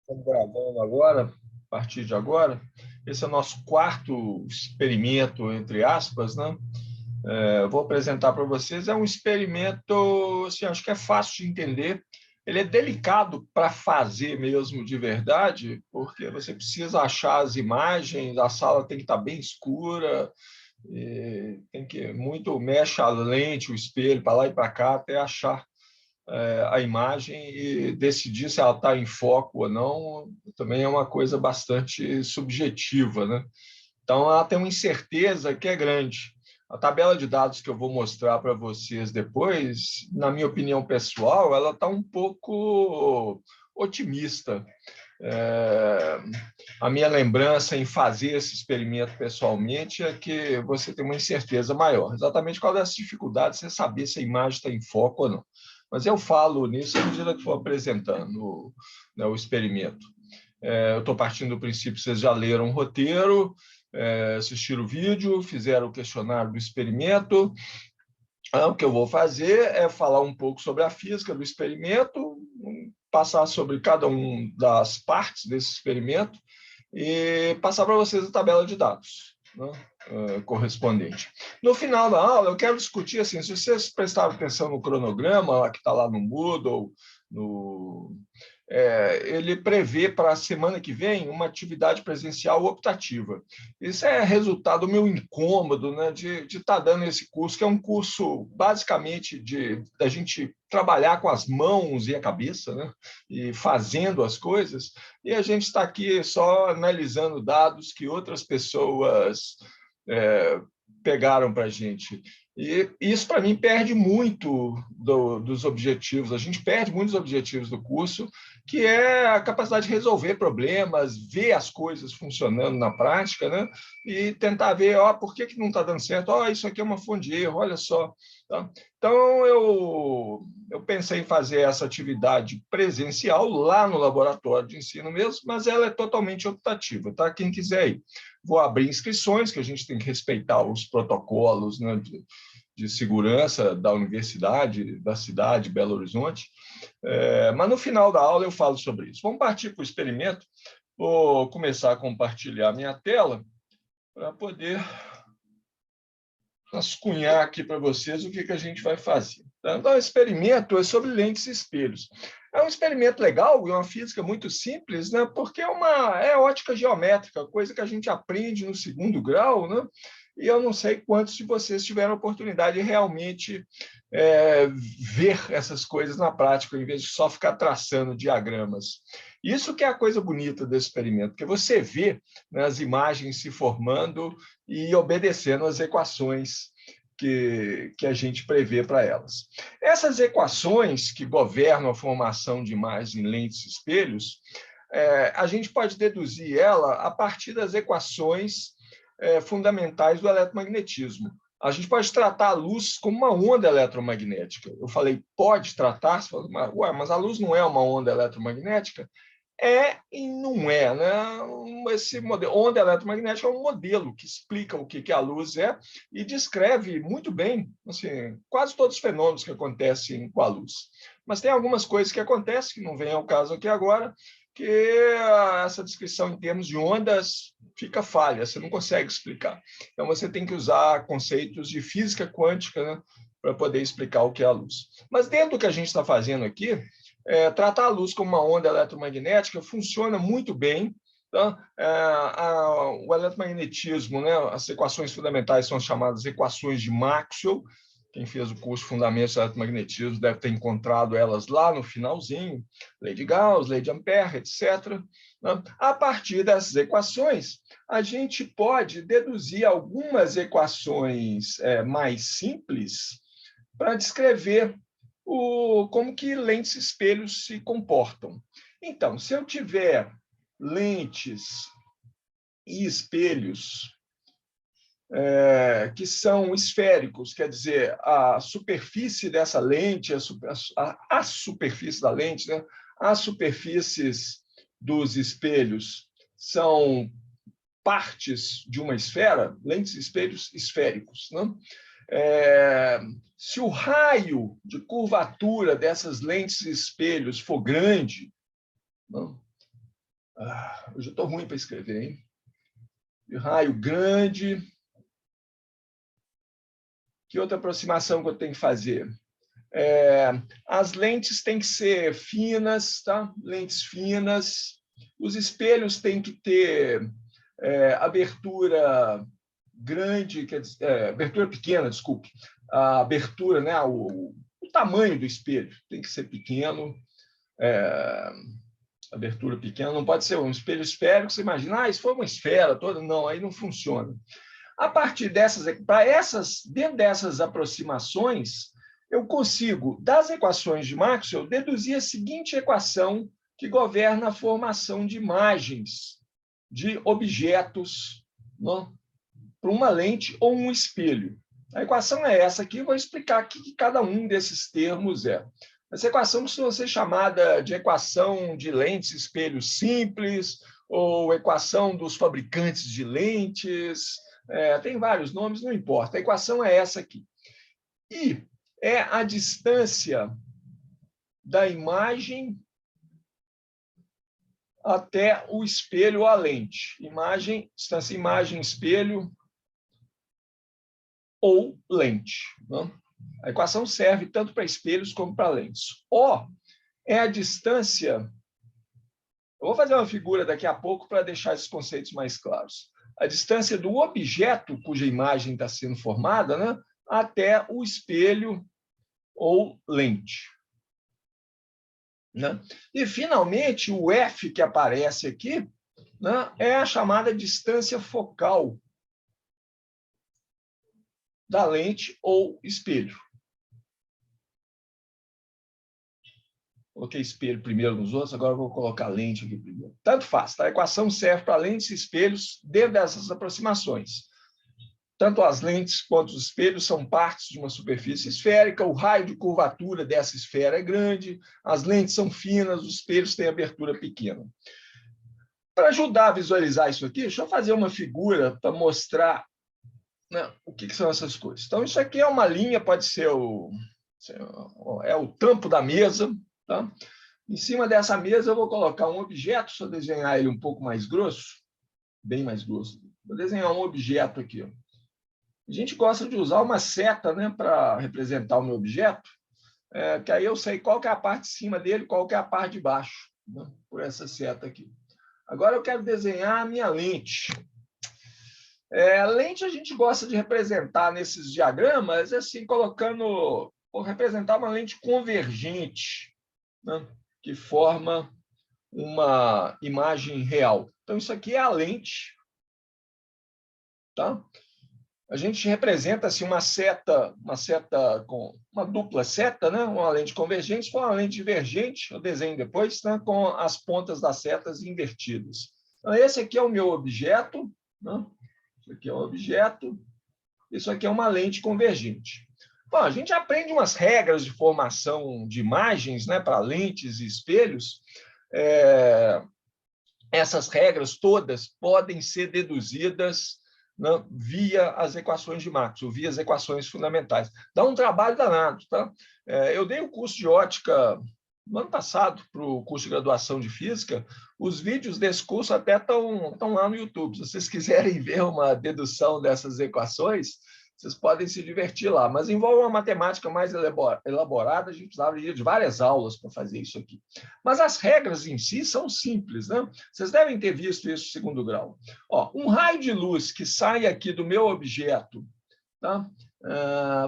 Estamos gravando agora, a partir de agora. Esse é o nosso quarto experimento, entre aspas, né? Vou apresentar para vocês. É um experimento, assim, acho que é fácil de entender. Ele é delicado para fazer mesmo de verdade, porque você precisa achar as imagens, a sala tem que estar bem escura, tem que muito mexe a lente, o espelho, para lá e para cá, até achar a imagem e decidir se ela está em foco ou não, também é uma coisa bastante subjetiva, né? Então, ela tem uma incerteza que é grande. A tabela de dados que eu vou mostrar para vocês depois, na minha opinião pessoal, ela está um pouco otimista. A minha lembrança em fazer esse experimento pessoalmente é que você tem uma incerteza maior. Exatamente qual é as dificuldades, você saber se a imagem está em foco ou não. Mas eu falo nisso à medida que for apresentando, né, o experimento. Eu estou partindo do princípio que vocês já leram o roteiro, assistiram o vídeo, fizeram o questionário do experimento. O que eu vou fazer é falar um pouco sobre a física do experimento, passar sobre cada uma das partes desse experimento e passar para vocês a tabela de dados, né, correspondente. No final da aula, eu quero discutir, assim, se vocês prestaram atenção no cronograma, que está lá no Moodle, ele prevê para a semana que vem uma atividade presencial optativa. Isso é resultado do meu incômodo, né, de estar dando esse curso, que é um curso basicamente da gente trabalhar com as mãos e a cabeça, né, e fazendo as coisas, e a gente está aqui só analisando dados que outras pessoas pegaram para a gente. E isso, para mim, perde muito dos objetivos. A gente perde muitos objetivos do curso, que é a capacidade de resolver problemas, ver as coisas funcionando na prática, né? E tentar ver, por que não está dando certo? Isso aqui é uma fonte de erro, olha só. Tá? Então, eu pensei em fazer essa atividade presencial lá no laboratório de ensino mesmo, mas ela é totalmente optativa, tá? Quem quiser ir. Vou abrir inscrições, que a gente tem que respeitar os protocolos, né, de segurança da universidade, da cidade de Belo Horizonte. Mas no final da aula eu falo sobre isso. Vamos partir para o experimento. Vou começar a compartilhar minha tela para poder rascunhar aqui para vocês o que a gente vai fazer. Então, o experimento é sobre lentes e espelhos. É um experimento legal e uma física muito simples, né? Porque é ótica geométrica, coisa que a gente aprende no segundo grau, né? E eu não sei quantos de vocês tiveram a oportunidade de realmente ver essas coisas na prática, em vez de só ficar traçando diagramas. Isso que é a coisa bonita desse experimento, porque você vê, né, as imagens se formando e obedecendo às equações que a gente prevê para elas. Essas equações que governam a formação de imagens em lentes e espelhos, a gente pode deduzir ela a partir das equações fundamentais do eletromagnetismo. A gente pode tratar a luz como uma onda eletromagnética. Eu falei, pode tratar? Você falou, mas a luz não é uma onda eletromagnética? E não é, né? Esse modelo, onda eletromagnética é um modelo que explica o que a luz é e descreve muito bem, assim, quase todos os fenômenos que acontecem com a luz. Mas tem algumas coisas que acontecem, que não vem ao caso aqui agora, que essa descrição em termos de ondas fica falha, você não consegue explicar. Então, você tem que usar conceitos de física quântica, né, para poder explicar o que é a luz. Mas dentro do que a gente está fazendo aqui, tratar a luz como uma onda eletromagnética funciona muito bem. Tá? O eletromagnetismo, né, as equações fundamentais são chamadas equações de Maxwell. Quem fez o curso Fundamentos do Eletromagnetismo deve ter encontrado elas lá no finalzinho, lei de Gauss, lei de Ampère, etc. Né? A partir dessas equações, a gente pode deduzir algumas equações mais simples para descrever como que lentes e espelhos se comportam. Então, se eu tiver lentes e espelhos que são esféricos, quer dizer, a superfície dessa lente, a superfície da lente, né? As superfícies dos espelhos são partes de uma esfera, lentes e espelhos esféricos, né? Se o raio de curvatura dessas lentes e espelhos for grande, não, Hoje eu estou ruim para escrever, hein? De raio grande. Que outra aproximação que eu tenho que fazer? As lentes têm que ser finas, tá? Lentes finas. Os espelhos têm que ter abertura grande, abertura pequena, desculpe. A abertura, né? O tamanho do espelho tem que ser pequeno. Abertura pequena, não pode ser um espelho esférico. Você imagina, se for uma esfera toda, não, aí não funciona. A partir dentro dessas aproximações, eu consigo, das equações de Maxwell, deduzir a seguinte equação que governa a formação de imagens de objetos, não, para uma lente ou um espelho. A equação é essa aqui, eu vou explicar o que cada um desses termos é. Essa equação costuma ser chamada de equação de lentes espelhos simples, ou equação dos fabricantes de lentes, tem vários nomes, não importa. A equação é essa aqui. E é a distância da imagem até o espelho ou a lente. Distância imagem, espelho ou lente. Não? A equação serve tanto para espelhos como para lentes. O é a distância... Eu vou fazer uma figura daqui a pouco para deixar esses conceitos mais claros. A distância do objeto cuja imagem está sendo formada, né, até o espelho ou lente. Né? E, finalmente, o F que aparece aqui, né, é a chamada distância focal da lente ou espelho. Coloquei espelho primeiro nos outros, agora vou colocar lente aqui primeiro. Tanto faz, tá? A equação serve para lentes e espelhos dentro dessas aproximações. Tanto as lentes quanto os espelhos são partes de uma superfície esférica, o raio de curvatura dessa esfera é grande, as lentes são finas, os espelhos têm abertura pequena. Para ajudar a visualizar isso aqui, deixa eu fazer uma figura para mostrar, né, o que são essas coisas. Então, isso aqui é uma linha, pode ser o tampo da mesa. Tá? Em cima dessa mesa, eu vou colocar um objeto, se eu desenhar ele um pouco mais grosso, bem mais grosso. Vou desenhar um objeto aqui. Ó. A gente gosta de usar uma seta, né, para representar o meu objeto, que aí eu sei qual que é a parte de cima dele, qual que é a parte de baixo, né, por essa seta aqui. Agora eu quero desenhar a minha lente. A lente a gente gosta de representar nesses diagramas, assim, colocando, vou representar uma lente convergente, né, que forma uma imagem real. Então, isso aqui é a lente. Tá? A gente representa assim, uma seta com uma dupla seta, né? Uma lente convergente com uma lente divergente, eu desenho depois, né? Com as pontas das setas invertidas. Então, esse aqui é o meu objeto. Né? Isso aqui é um objeto. Isso aqui é uma lente convergente. Bom, a gente aprende umas regras de formação de imagens, né, para lentes e espelhos. Essas regras todas podem ser deduzidas, né, via as equações de Maxwell, via as equações fundamentais. Dá um trabalho danado. Tá? Eu dei o curso de ótica no ano passado para o curso de graduação de Física. Os vídeos desse curso até estão lá no YouTube. Se vocês quiserem ver uma dedução dessas equações, vocês podem se divertir lá. Mas envolve uma matemática mais elaborada, a gente precisava de várias aulas para fazer isso aqui. Mas as regras em si são simples, né? Vocês devem ter visto isso no segundo grau. Ó, um raio de luz que sai aqui do meu objeto, tá?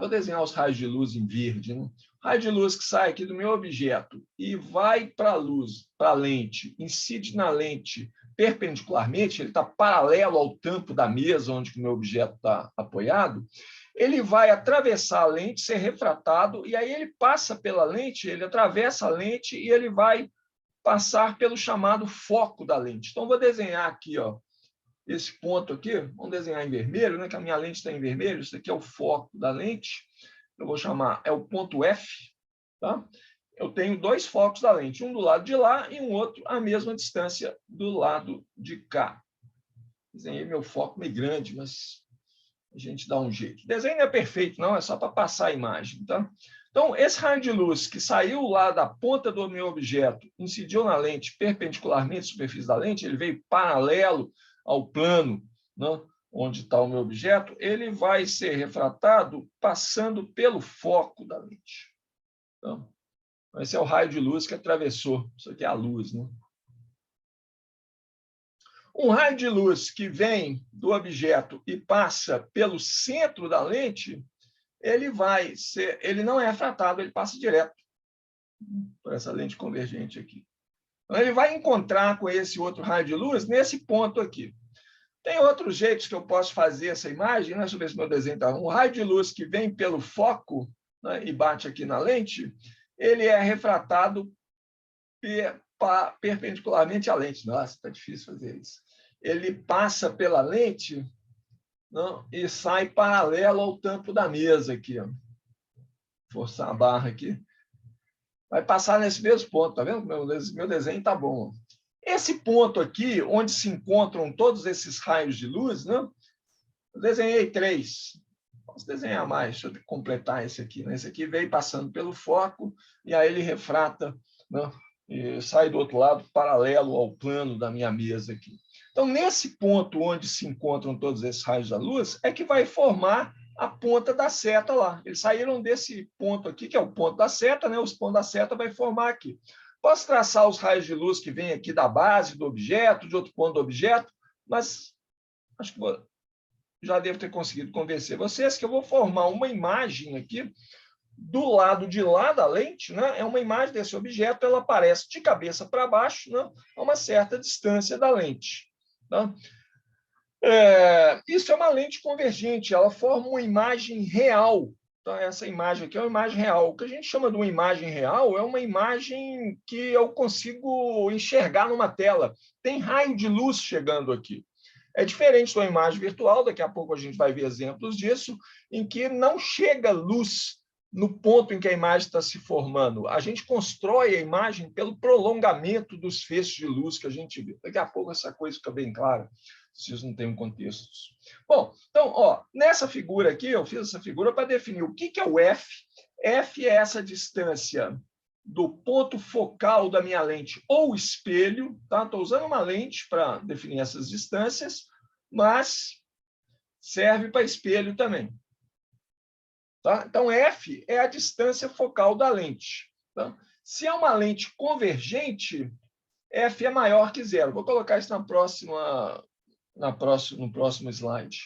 Vou desenhar os raios de luz em verde, né? Raio de luz que sai aqui do meu objeto e vai para a luz, para a lente, incide na lente perpendicularmente, ele está paralelo ao tampo da mesa onde o meu objeto está apoiado, ele vai atravessar a lente, ser refratado, e aí ele passa pela lente, ele atravessa a lente e ele vai passar pelo chamado foco da lente. Então, vou desenhar aqui, ó, esse ponto aqui, vamos desenhar em vermelho, né, que a minha lente está em vermelho, isso aqui é o foco da lente, eu vou chamar, é o ponto F, tá? Eu tenho dois focos da lente, um do lado de lá e um outro à mesma distância do lado de cá. Desenhei meu foco meio grande, mas a gente dá um jeito. O desenho não é perfeito, não, é só para passar a imagem. Tá? Então, esse raio de luz que saiu lá da ponta do meu objeto, incidiu na lente perpendicularmente à superfície da lente, ele veio paralelo ao plano, né, onde está o meu objeto, ele vai ser refratado passando pelo foco da lente. Então, esse é o raio de luz que atravessou. Isso aqui é a luz, né? Um raio de luz que vem do objeto e passa pelo centro da lente, ele não é refratado, ele passa direto por essa lente convergente aqui. Então, ele vai encontrar com esse outro raio de luz nesse ponto aqui. Tem outros jeitos que eu posso fazer essa imagem, né? Deixa eu ver se meu desenho está. Um raio de luz que vem pelo foco, né, e bate aqui na lente, ele é refratado perpendicularmente à lente. Nossa, está difícil fazer isso. Ele passa pela lente, não, e sai paralelo ao tampo da mesa aqui. Ó. Forçar a barra aqui. Vai passar nesse mesmo ponto, tá vendo? Meu desenho está bom. Esse ponto aqui, onde se encontram todos esses raios de luz, né? Eu desenhei 3. Posso desenhar mais, deixa eu completar esse aqui. Né? Esse aqui veio passando pelo foco, e aí ele refrata, né? E sai do outro lado, paralelo ao plano da minha mesa aqui. Então, nesse ponto onde se encontram todos esses raios da luz, é que vai formar a ponta da seta lá. Eles saíram desse ponto aqui, que é o ponto da seta, né? Os pontos da seta vai formar aqui. Posso traçar os raios de luz que vêm aqui da base do objeto, de outro ponto do objeto, mas acho que já devo ter conseguido convencer vocês que eu vou formar uma imagem aqui do lado de lá da lente, né? É uma imagem desse objeto, ela aparece de cabeça para baixo, né? A uma certa distância da lente. Tá? Isso é uma lente convergente, ela forma uma imagem real. Então, essa imagem aqui é uma imagem real. O que a gente chama de uma imagem real é uma imagem que eu consigo enxergar numa tela. Tem raio de luz chegando aqui. É diferente de uma imagem virtual, daqui a pouco a gente vai ver exemplos disso, em que não chega luz no ponto em que a imagem está se formando. A gente constrói a imagem pelo prolongamento dos feixes de luz que a gente vê. Daqui a pouco essa coisa fica bem clara, se vocês não têm contextos. Bom, então, ó, nessa figura aqui, eu fiz essa figura para definir o que é o F. F é essa distância do ponto focal da minha lente ou espelho, tá? Estou usando uma lente para definir essas distâncias, mas serve para espelho também. Tá? Então, F é a distância focal da lente. Tá? Se é uma lente convergente, F é maior que 0. Vou colocar isso no próximo slide.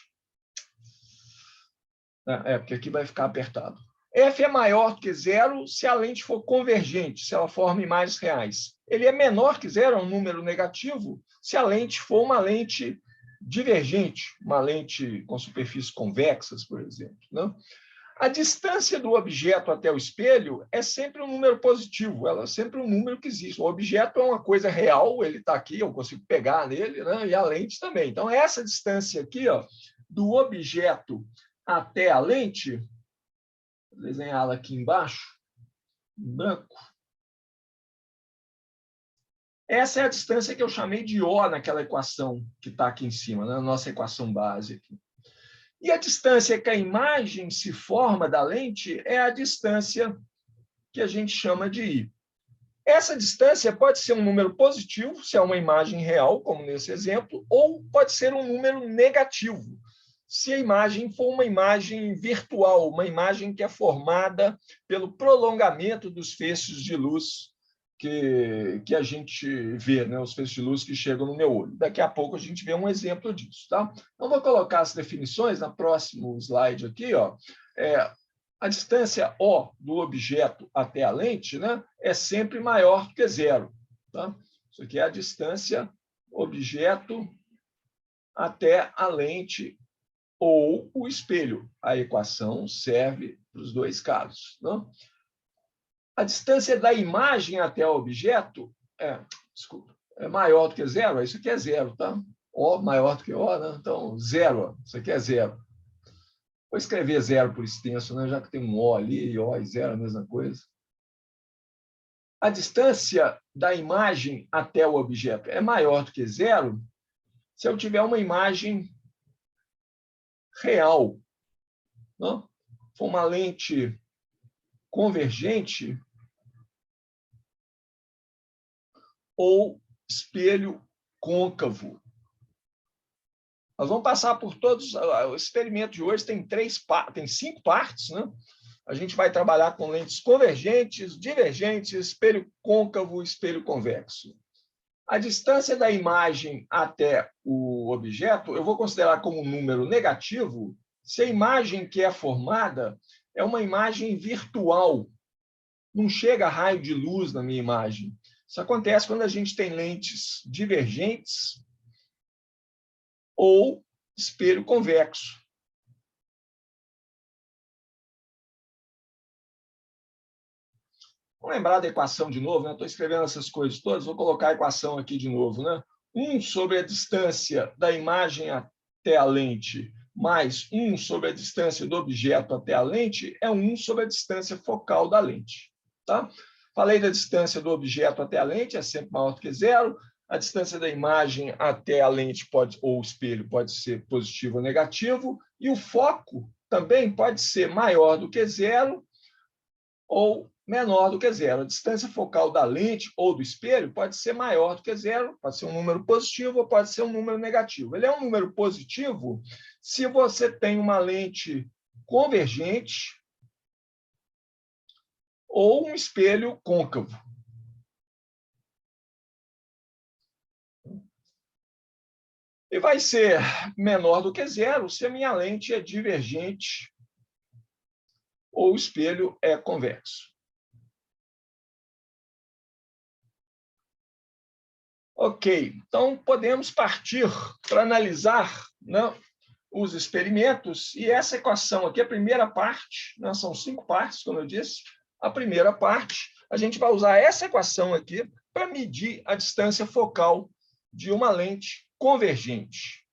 Porque aqui vai ficar apertado. F é maior que 0 se a lente for convergente, se ela forma imagens reais. Ele é menor que 0, é um número negativo, se a lente for uma lente divergente, uma lente com superfícies convexas, por exemplo. Né? A distância do objeto até o espelho é sempre um número positivo, ela é sempre um número que existe. O objeto é uma coisa real, ele está aqui, eu consigo pegar nele, né? E a lente também. Então, essa distância aqui, ó, do objeto até a lente, vou desenhá-la aqui embaixo, em branco. Essa é a distância que eu chamei de O naquela equação que está aqui em cima, na nossa equação base aqui. E a distância que a imagem se forma da lente é a distância que a gente chama de I. Essa distância pode ser um número positivo, se é uma imagem real, como nesse exemplo, ou pode ser um número negativo, se a imagem for uma imagem virtual, uma imagem que é formada pelo prolongamento dos feixes de luz que a gente vê, né? Os feixes de luz que chegam no meu olho. Daqui a pouco a gente vê um exemplo disso. Tá? Então, vou colocar as definições no próximo slide aqui. Ó. A distância O do objeto até a lente, né, é sempre maior que 0. Tá? Isso aqui é a distância objeto até a lente ou o espelho. A equação serve para os dois casos. Não? A distância da imagem até o objeto é maior do que 0. Isso aqui é 0, tá? O maior do que O, né? Então, 0. Isso aqui é 0. Vou escrever 0 por extenso, né? Já que tem um O ali, e O e 0 a mesma coisa. A distância da imagem até o objeto é maior do que 0 se eu tiver uma imagem real. Não? For uma lente convergente ou espelho côncavo. Nós vamos passar por todos. O experimento de hoje tem 5 partes, né? A gente vai trabalhar com lentes convergentes, divergentes, espelho côncavo, espelho convexo. A distância da imagem até o objeto, eu vou considerar como um número negativo se a imagem que é formada é uma imagem virtual. Não chega raio de luz na minha imagem. Isso acontece quando a gente tem lentes divergentes ou espelho convexo. Vamos lembrar da equação de novo, né? Estou escrevendo essas coisas todas, vou colocar a equação aqui de novo, né? 1 sobre a distância da imagem até a lente mais 1 sobre a distância do objeto até a lente é 1 sobre a distância focal da lente. Tá? Falei da distância do objeto até a lente, é sempre maior do que zero. A distância da imagem até a lente ou espelho pode ser positivo ou negativo. E o foco também pode ser maior do que zero ou menor do que zero. A distância focal da lente ou do espelho pode ser maior do que zero, pode ser um número positivo ou pode ser um número negativo. Ele é um número positivo se você tem uma lente convergente ou um espelho côncavo. E vai ser menor do que zero se a minha lente é divergente ou o espelho é convexo. Ok, então podemos partir para analisar, né, os experimentos, e essa equação aqui, a primeira parte, né, são 5 partes, como eu disse, a primeira parte, a gente vai usar essa equação aqui para medir a distância focal de uma lente convergente.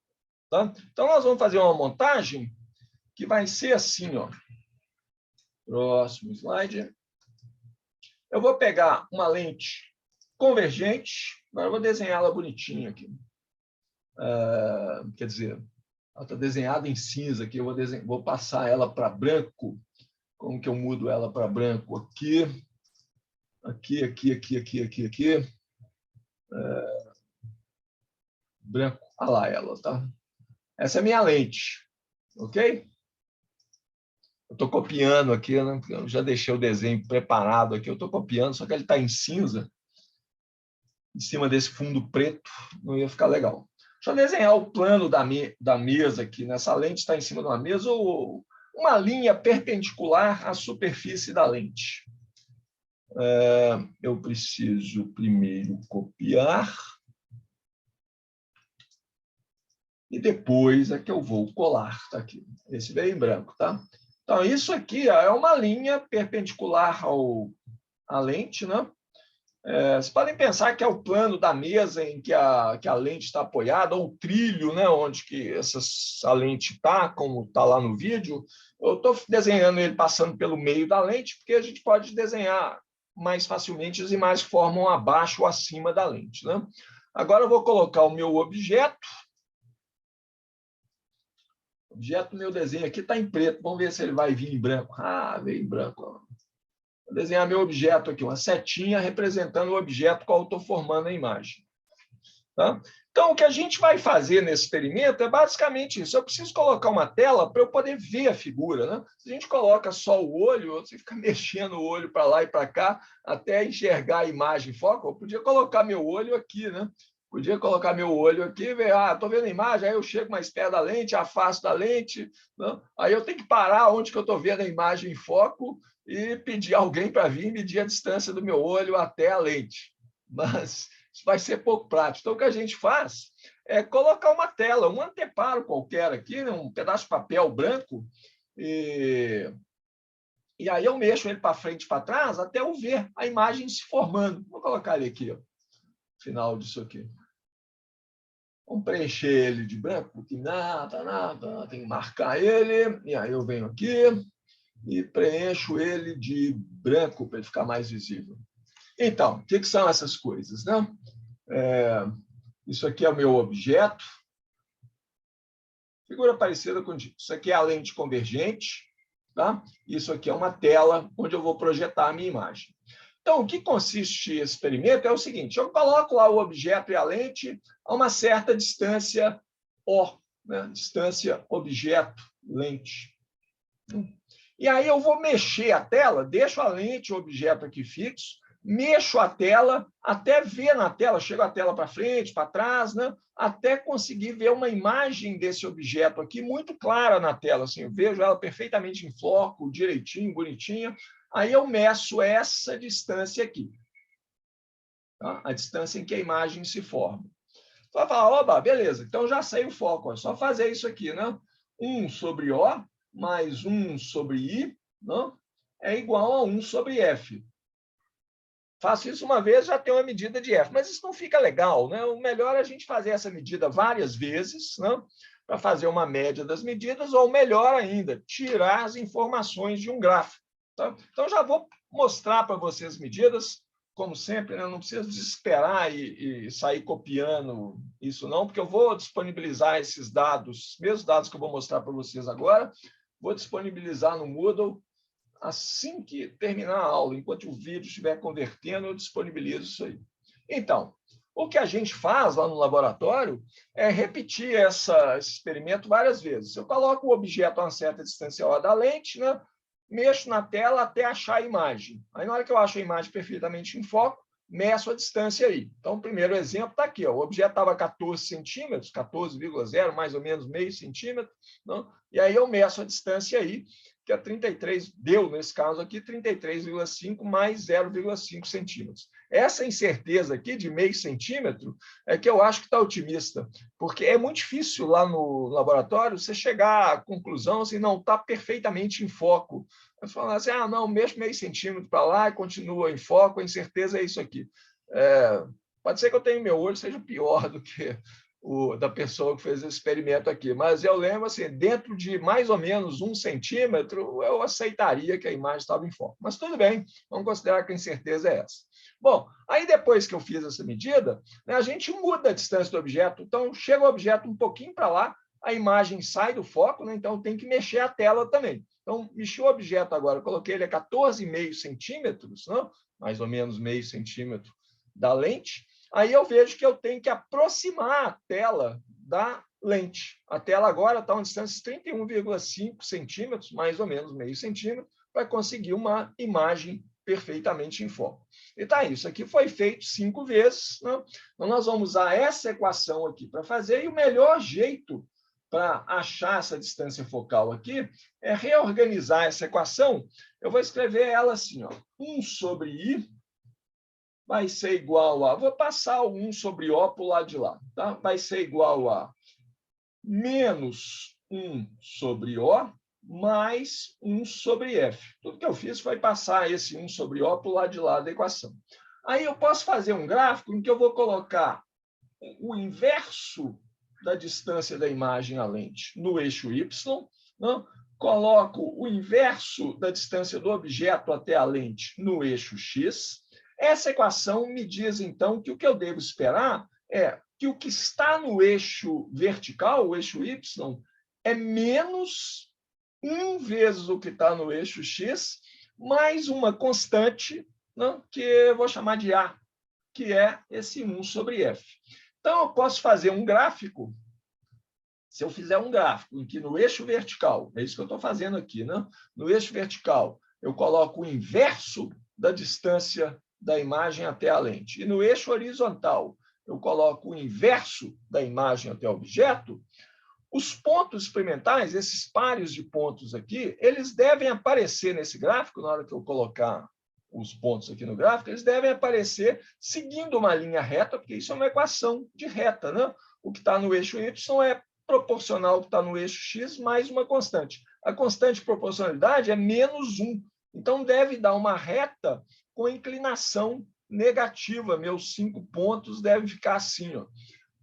Tá? Então, nós vamos fazer uma montagem que vai ser assim, ó. Próximo slide. Eu vou pegar uma lente convergente, agora eu vou desenhá-la bonitinha aqui. Quer dizer, ela está desenhada em cinza aqui, eu vou passar ela para branco. Como que eu mudo ela para branco? Aqui, aqui, aqui, aqui, aqui, aqui, aqui. Branco, olha lá ela, tá? Essa é a minha lente, ok? Eu estou copiando aqui, né? Eu já deixei o desenho preparado aqui, eu estou copiando, só que ele está em cinza, em cima desse fundo preto, não ia ficar legal. Deixa eu desenhar o plano da mesa aqui. Nessa lente está em cima de uma mesa ou uma linha perpendicular à superfície da lente. Eu preciso primeiro copiar e depois é que eu vou colar. Tá aqui. Esse veio em branco, tá? Então, isso aqui é uma linha perpendicular à lente, né? Vocês podem pensar que é o plano da mesa em que a lente está apoiada, ou o trilho, né, onde que a lente está, como está lá no vídeo. Eu estou desenhando ele passando pelo meio da lente, porque a gente pode desenhar mais facilmente as imagens que formam abaixo ou acima da lente. Né? Agora eu vou colocar o meu objeto. O objeto do meu desenho aqui está em preto. Vamos ver se ele vai vir em branco. Ah, veio em branco. Vou desenhar meu objeto aqui, uma setinha representando o objeto qual eu estou formando a imagem. Tá? Então, o que a gente vai fazer nesse experimento é basicamente isso. Eu preciso colocar uma tela para eu poder ver a figura. Né? Se a gente coloca só o olho, você fica mexendo o olho para lá e para cá até enxergar a imagem em foco. Eu podia colocar meu olho aqui, né? Podia colocar meu olho aqui e ver, estou vendo a imagem, aí eu chego mais perto da lente, afasto da lente, né? Aí eu tenho que parar onde que eu estou vendo a imagem em foco e pedir alguém para vir medir a distância do meu olho até a lente. Mas isso vai ser pouco prático. Então, o que a gente faz é colocar uma tela, um anteparo qualquer aqui, né? Um pedaço de papel branco, e aí eu mexo ele para frente e para trás até eu ver a imagem se formando. Vou colocar ele aqui, ó, final disso aqui. Vamos preencher ele de branco, porque nada, tem que marcar ele, e aí eu venho aqui e preencho ele de branco para ele ficar mais visível. Então, o que são essas coisas? Né? Isso aqui é o meu objeto. Figura parecida com isso aqui é a lente convergente. Tá? Isso aqui é uma tela onde eu vou projetar a minha imagem. Então, o que consiste esse experimento é o seguinte: eu coloco lá o objeto e a lente a uma certa distância O, né? Distância objeto-lente. E aí eu vou mexer a tela, deixo a lente, o objeto aqui fixo, mexo a tela, até ver na tela, chego a tela para frente, para trás, né? Até conseguir ver uma imagem desse objeto aqui muito clara na tela. Assim, eu vejo ela perfeitamente em foco, direitinho, bonitinha. Aí eu meço essa distância aqui, tá? A distância em que a imagem se forma. Só falar, oba, beleza, então já sei o foco, é só fazer isso aqui, né? 1 sobre O mais 1 sobre I, não? É igual a 1 sobre F. Faço isso uma vez, já tenho uma medida de F, mas isso não fica legal, né? O melhor é a gente fazer essa medida várias vezes, né? Para fazer uma média das medidas, ou melhor ainda, tirar as informações de um gráfico. Tá? Então, já vou mostrar para vocês as medidas, como sempre, né? Não precisa desesperar e sair copiando isso, não, porque eu vou disponibilizar esses dados, mesmos dados que eu vou mostrar para vocês agora, vou disponibilizar no Moodle assim que terminar a aula, enquanto o vídeo estiver convertendo, eu disponibilizo isso aí. Então, o que a gente faz lá no laboratório é repetir esse experimento várias vezes. Eu coloco o objeto a uma certa distância da lente, né? Mexo na tela até achar a imagem. Aí, na hora que eu acho a imagem perfeitamente em foco, meço a distância aí. Então, o primeiro exemplo está aqui. Ó. O objeto estava a 14 centímetros, 14,0, mais ou menos meio centímetro. Não? E aí eu meço a distância aí, que é 33, deu, nesse caso aqui, 33,5 mais 0,5 centímetros. Essa incerteza aqui de meio centímetro é que eu acho que está otimista, porque é muito difícil lá no laboratório você chegar à conclusão assim, não, está perfeitamente em foco. Você fala assim, ah, não, mexo meio centímetro para lá e continua em foco, a incerteza é isso aqui. Pode ser que eu tenha meu olho seja pior do que o da pessoa que fez esse experimento aqui, mas eu lembro assim, dentro de mais ou menos 1 centímetro, eu aceitaria que a imagem estava em foco. Mas tudo bem, vamos considerar que a incerteza é essa. Bom, aí depois que eu fiz essa medida, né, a gente muda a distância do objeto, então chega o objeto um pouquinho para lá, a imagem sai do foco, né, então tem que mexer a tela também. Então, mexi o objeto agora, coloquei ele a 14,5 centímetros, né, mais ou menos meio centímetro da lente, aí eu vejo que eu tenho que aproximar a tela da lente. A tela agora está a uma distância de 31,5 centímetros, mais ou menos meio centímetro, para conseguir uma imagem perfeitamente em foco. E tá, isso aqui foi feito 5 vezes. Né? Então, nós vamos usar essa equação aqui para fazer, e o melhor jeito para achar essa distância focal aqui é reorganizar essa equação. Eu vou escrever ela assim, ó, 1 sobre I vai ser igual a... Vou passar o 1 sobre O para o lado de lá. Tá? Vai ser igual a menos 1 sobre O mais 1 sobre F. Tudo que eu fiz foi passar esse 1 sobre O para o lado de lá da equação. Aí eu posso fazer um gráfico em que eu vou colocar o inverso da distância da imagem à lente no eixo Y, né? Coloco o inverso da distância do objeto até a lente no eixo X. Essa equação me diz, então, que o que eu devo esperar é que o que está no eixo vertical, o eixo Y, é menos 1 vezes o que está no eixo X, mais uma constante, né, que eu vou chamar de A, que é esse 1 sobre F. Então, eu posso fazer um gráfico. Se eu fizer um gráfico em que no eixo vertical, é isso que eu estou fazendo aqui, né? No eixo vertical, eu coloco o inverso da distância da imagem até a lente. E no eixo horizontal, eu coloco o inverso da imagem até o objeto. Os pontos experimentais, esses pares de pontos aqui, eles devem aparecer nesse gráfico, na hora que eu colocar os pontos aqui no gráfico, eles devem aparecer seguindo uma linha reta, porque isso é uma equação de reta, né? O que está no eixo Y é proporcional ao que está no eixo X mais uma constante. A constante de proporcionalidade é menos 1. Então, deve dar uma reta com inclinação negativa. Meus 5 pontos devem ficar assim. Ó.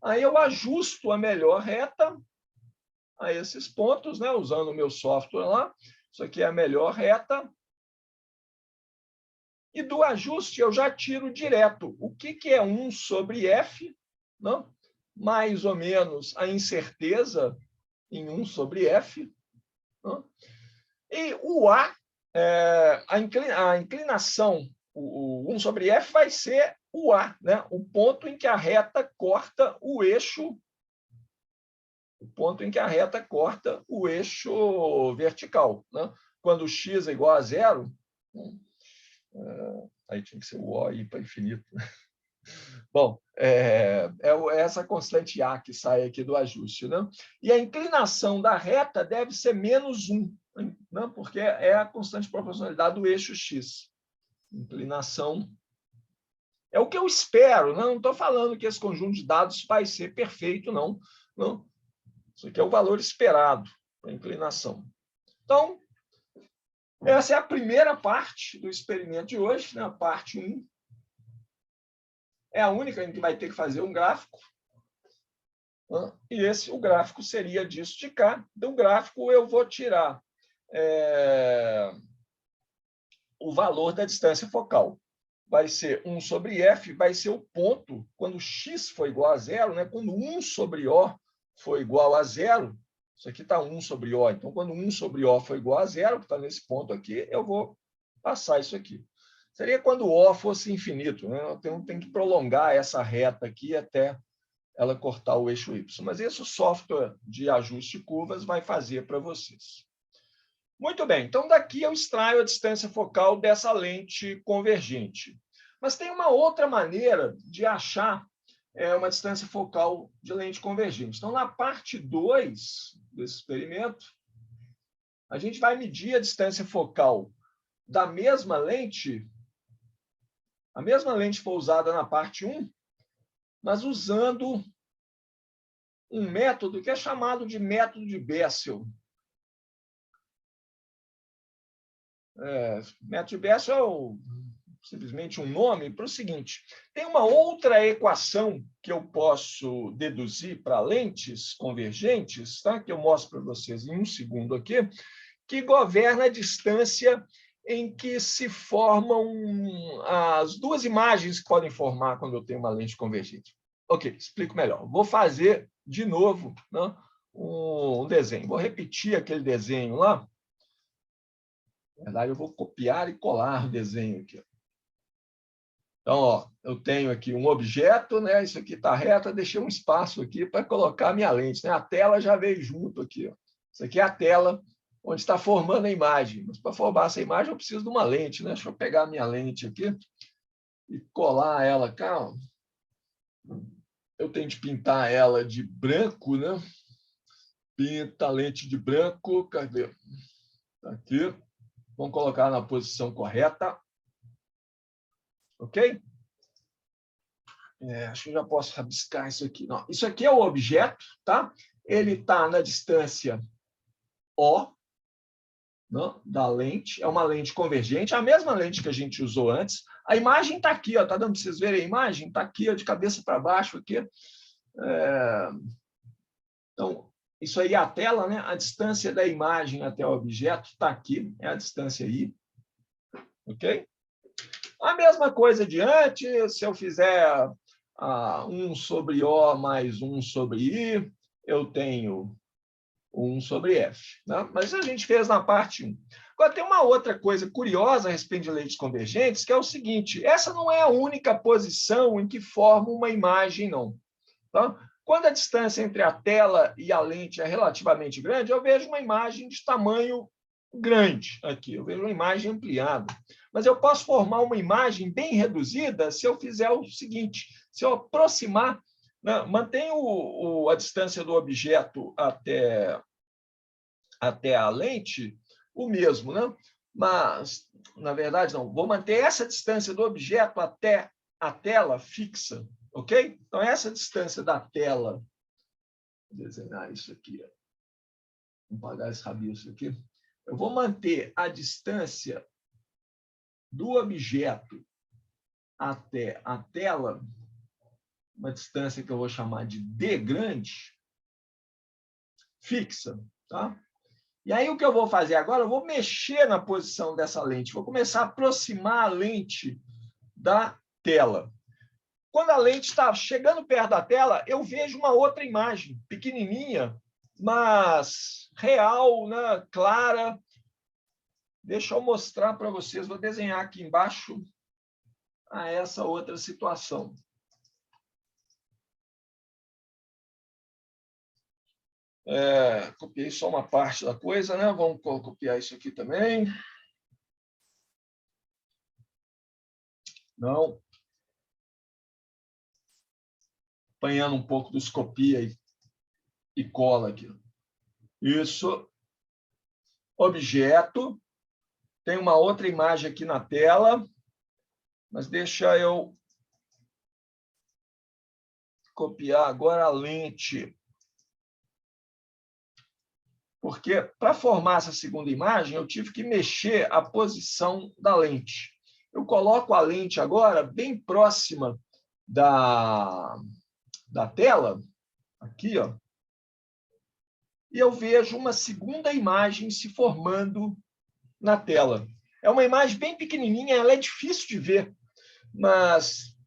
Aí eu ajusto a melhor reta a esses pontos, né? Usando o meu software lá. Isso aqui é a melhor reta. E do ajuste eu já tiro direto. O que é 1 sobre F? Não? Mais ou menos a incerteza em 1 sobre F. Não? E o A, a inclinação, o 1 sobre F vai ser o A, né? O ponto em que a reta corta o eixo, vertical, né? Quando x é igual a zero, aí tinha que ser o O aí para infinito. Bom, é essa constante A que sai aqui do ajuste, né? E a inclinação da reta deve ser menos 1, né? Porque é a constante de proporcionalidade do eixo x. Inclinação é o que eu espero, né? Não estou falando que esse conjunto de dados vai ser perfeito, não. Não. Isso aqui é o valor esperado para a inclinação. Então, essa é a primeira parte do experimento de hoje, né? A parte 1. É a única em que vai ter que fazer um gráfico. E o gráfico seria disso de cá. Do gráfico, eu vou tirar o valor da distância focal. Vai ser 1 sobre F, vai ser o ponto, quando x for igual a zero, né? Quando 1 sobre O for igual a zero, isso aqui está 1 sobre O, então quando 1 sobre O for igual a zero, que está nesse ponto aqui, eu vou passar isso aqui. Seria quando O fosse infinito, né? Eu tenho que prolongar essa reta aqui até ela cortar o eixo Y. Mas isso o software de ajuste de curvas vai fazer para vocês. Muito bem, então daqui eu extraio a distância focal dessa lente convergente. Mas tem uma outra maneira de achar uma distância focal de lente convergente. Então, na parte 2 desse experimento, a gente vai medir a distância focal da mesma lente, a mesma lente foi usada na parte 1, mas usando um método que é chamado de método de Bessel. Método de Bessel é simplesmente um nome para o seguinte: tem uma outra equação que eu posso deduzir para lentes convergentes, tá? Que eu mostro para vocês em um segundo aqui, que governa a distância em que se formam as duas imagens que podem formar quando eu tenho uma lente convergente. Ok, explico melhor. Vou fazer de novo, né, um desenho. Vou repetir aquele desenho lá. Na verdade, eu vou copiar e colar o desenho aqui. Então, ó, eu tenho aqui um objeto, né? Isso aqui está reto, eu deixei um espaço aqui para colocar a minha lente, né? A tela já veio junto aqui. Ó. Isso aqui é a tela onde está formando a imagem. Mas para formar essa imagem, eu preciso de uma lente, né? Deixa eu pegar a minha lente aqui e colar ela cá. Ó. Eu tenho de pintar ela de branco, né? Pinta a lente de branco. Cadê? Tá aqui. Vamos colocar na posição correta. Ok? Acho que eu já posso rabiscar isso aqui. Não, isso aqui é o objeto, tá? Ele está na distância O, não, da lente. É uma lente convergente, a mesma lente que a gente usou antes. A imagem está aqui, ó, tá dando para vocês verem a imagem? Está aqui, ó, de cabeça para baixo aqui. Então, isso aí é a tela, né? A distância da imagem até o objeto está aqui, é a distância I. Ok? A mesma coisa de antes, se eu fizer 1 sobre O mais 1 sobre I, eu tenho 1 sobre F. Né? Mas isso a gente fez na parte 1. Agora, tem uma outra coisa curiosa a respeito de lentes convergentes, que é o seguinte: essa não é a única posição em que forma uma imagem, não. Tá? Quando a distância entre a tela e a lente é relativamente grande, eu vejo uma imagem de tamanho grande aqui, eu vejo uma imagem ampliada. Mas eu posso formar uma imagem bem reduzida se eu fizer o seguinte: se eu aproximar, né, mantenho a distância do objeto até a lente o mesmo, né? Mas, na verdade, não. Vou manter essa distância do objeto até a tela fixa, ok? Então, essa distância da tela, vou desenhar isso aqui, vou apagar esse rabisco aqui. Eu vou manter a distância do objeto até a tela, uma distância que eu vou chamar de D grande, fixa, tá? E aí o que eu vou fazer agora? Eu vou mexer na posição dessa lente, vou começar a aproximar a lente da tela. Quando a lente está chegando perto da tela, eu vejo uma outra imagem, pequenininha, mas real, né? Clara, Deixa eu mostrar para vocês, vou desenhar aqui embaixo essa outra situação. Copiei só uma parte da coisa, né? Vamos copiar isso aqui também. Não. Apanhando um pouco dos copia e cola aqui. Isso. Objeto. Tem uma outra imagem aqui na tela, mas deixa eu copiar agora a lente. Porque, para formar essa segunda imagem, eu tive que mexer a posição da lente. Eu coloco a lente agora bem próxima da tela, aqui, ó, e eu vejo uma segunda imagem se formando na tela. É uma imagem bem pequenininha, ela é difícil de ver, mas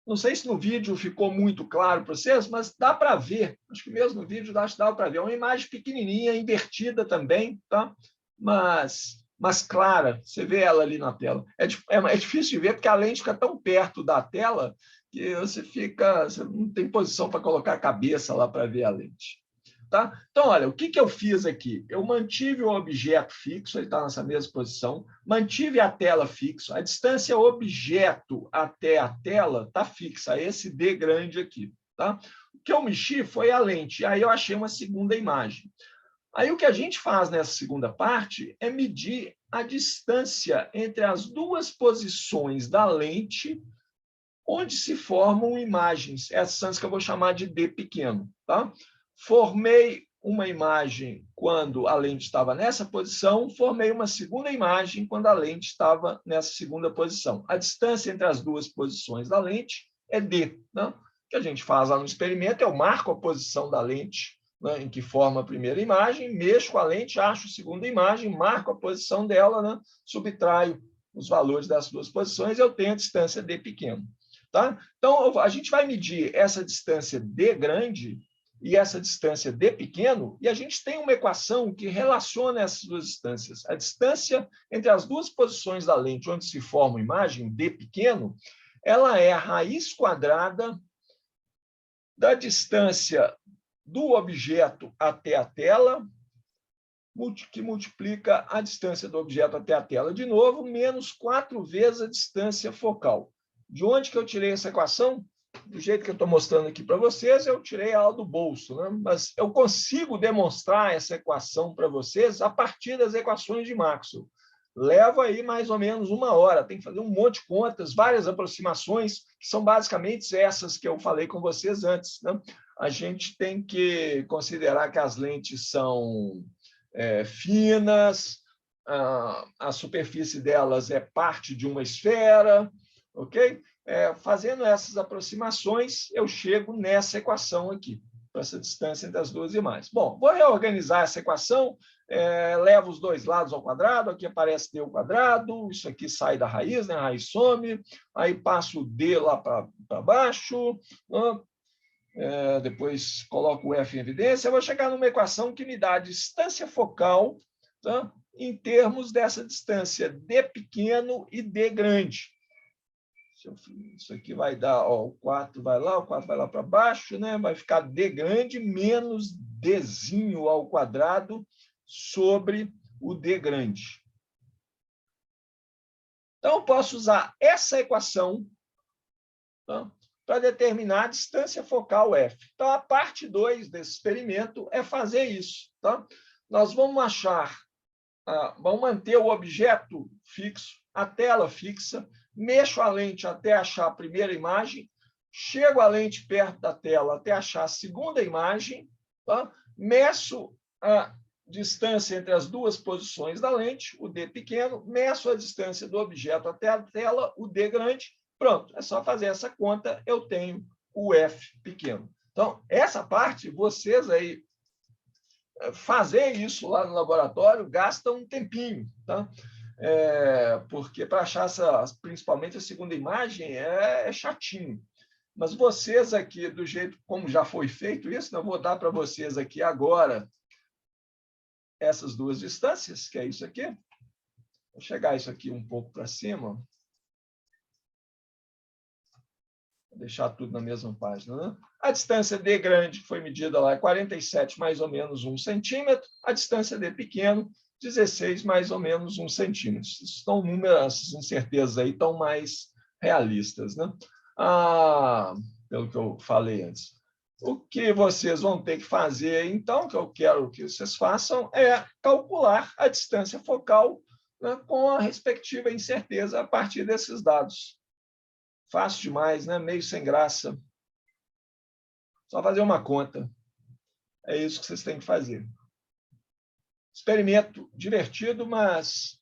não sei se no vídeo ficou muito claro para vocês, mas dá para ver. Acho que mesmo no vídeo dá para ver. É uma imagem pequenininha, invertida também, tá? Mas clara. Você vê ela ali na tela. É difícil de ver porque a lente fica tão perto da tela que você não tem posição para colocar a cabeça lá para ver a lente. Tá? Então, olha, o que eu fiz aqui? Eu mantive o objeto fixo, ele está nessa mesma posição, mantive a tela fixa, a distância objeto até a tela está fixa, esse D grande aqui. Tá? O que eu mexi foi a lente, aí eu achei uma segunda imagem. Aí o que a gente faz nessa segunda parte é medir a distância entre as duas posições da lente onde se formam imagens, essas distância que eu vou chamar de D pequeno. Tá? Formei uma imagem quando a lente estava nessa posição, formei uma segunda imagem quando a lente estava nessa segunda posição. A distância entre as duas posições da lente é D. Né? O que a gente faz lá no experimento, eu marco a posição da lente, né, em que forma a primeira imagem, mexo com a lente, acho a segunda imagem, marco a posição dela, né, subtraio os valores das duas posições, eu tenho a distância D pequeno. Tá? Então, a gente vai medir essa distância D grande e essa distância D pequeno, e a gente tem uma equação que relaciona essas duas distâncias. A distância entre as duas posições da lente onde se forma a imagem, D pequeno, ela é a raiz quadrada da distância do objeto até a tela, que multiplica a distância do objeto até a tela de novo, menos 4 vezes a distância focal. De onde que eu tirei essa equação? Do jeito que eu estou mostrando aqui para vocês, eu tirei ela do bolso, né? Mas eu consigo demonstrar essa equação para vocês a partir das equações de Maxwell. Leva aí mais ou menos 1 hora, tem que fazer um monte de contas, várias aproximações, que são basicamente essas que eu falei com vocês antes. Né? A gente tem que considerar que as lentes são finas, a superfície delas é parte de uma esfera, ok? Fazendo essas aproximações, eu chego nessa equação aqui, para essa distância entre as duas imagens. Bom, vou reorganizar essa equação, levo os dois lados ao quadrado, aqui aparece D ao quadrado, isso aqui sai da raiz, né? A raiz some, aí passo o D lá para baixo, depois coloco o F em evidência, eu vou chegar numa equação que me dá a distância focal, tá? Em termos dessa distância D pequeno e D grande. Isso aqui vai dar, ó, o 4 vai lá para baixo, né? Vai ficar D grande menos Dzinho ao quadrado sobre o D grande. Então, eu posso usar essa equação, tá, para determinar a distância focal F. Então, a parte 2 desse experimento é fazer isso. Tá? Nós vamos vamos manter o objeto fixo, a tela fixa, mexo a lente até achar a primeira imagem, chego a lente perto da tela até achar a segunda imagem, tá? Meço a distância entre as duas posições da lente, o D pequeno, meço a distância do objeto até a tela, o D grande, pronto, é só fazer essa conta, eu tenho o F pequeno. Então, essa parte, vocês aí, fazer isso lá no laboratório gasta um tempinho, tá? Porque para achar principalmente a segunda imagem é chatinho. Mas vocês aqui, do jeito como já foi feito isso, eu vou dar para vocês aqui agora essas duas distâncias, que é isso aqui. Vou chegar isso aqui um pouco para cima. Vou deixar tudo na mesma página, né? A distância D grande, que foi medida lá, é 47 mais ou menos 1 centímetro. A distância D pequeno, 16 mais ou menos 1 centímetro. Estão números, essas incertezas aí estão mais realistas, né? Pelo que eu falei antes. O que vocês vão ter que fazer, então, que eu quero que vocês façam, é calcular a distância focal, né, com a respectiva incerteza a partir desses dados. Fácil demais, né? Meio sem graça. Só fazer uma conta. É isso que vocês têm que fazer. Experimento divertido, mas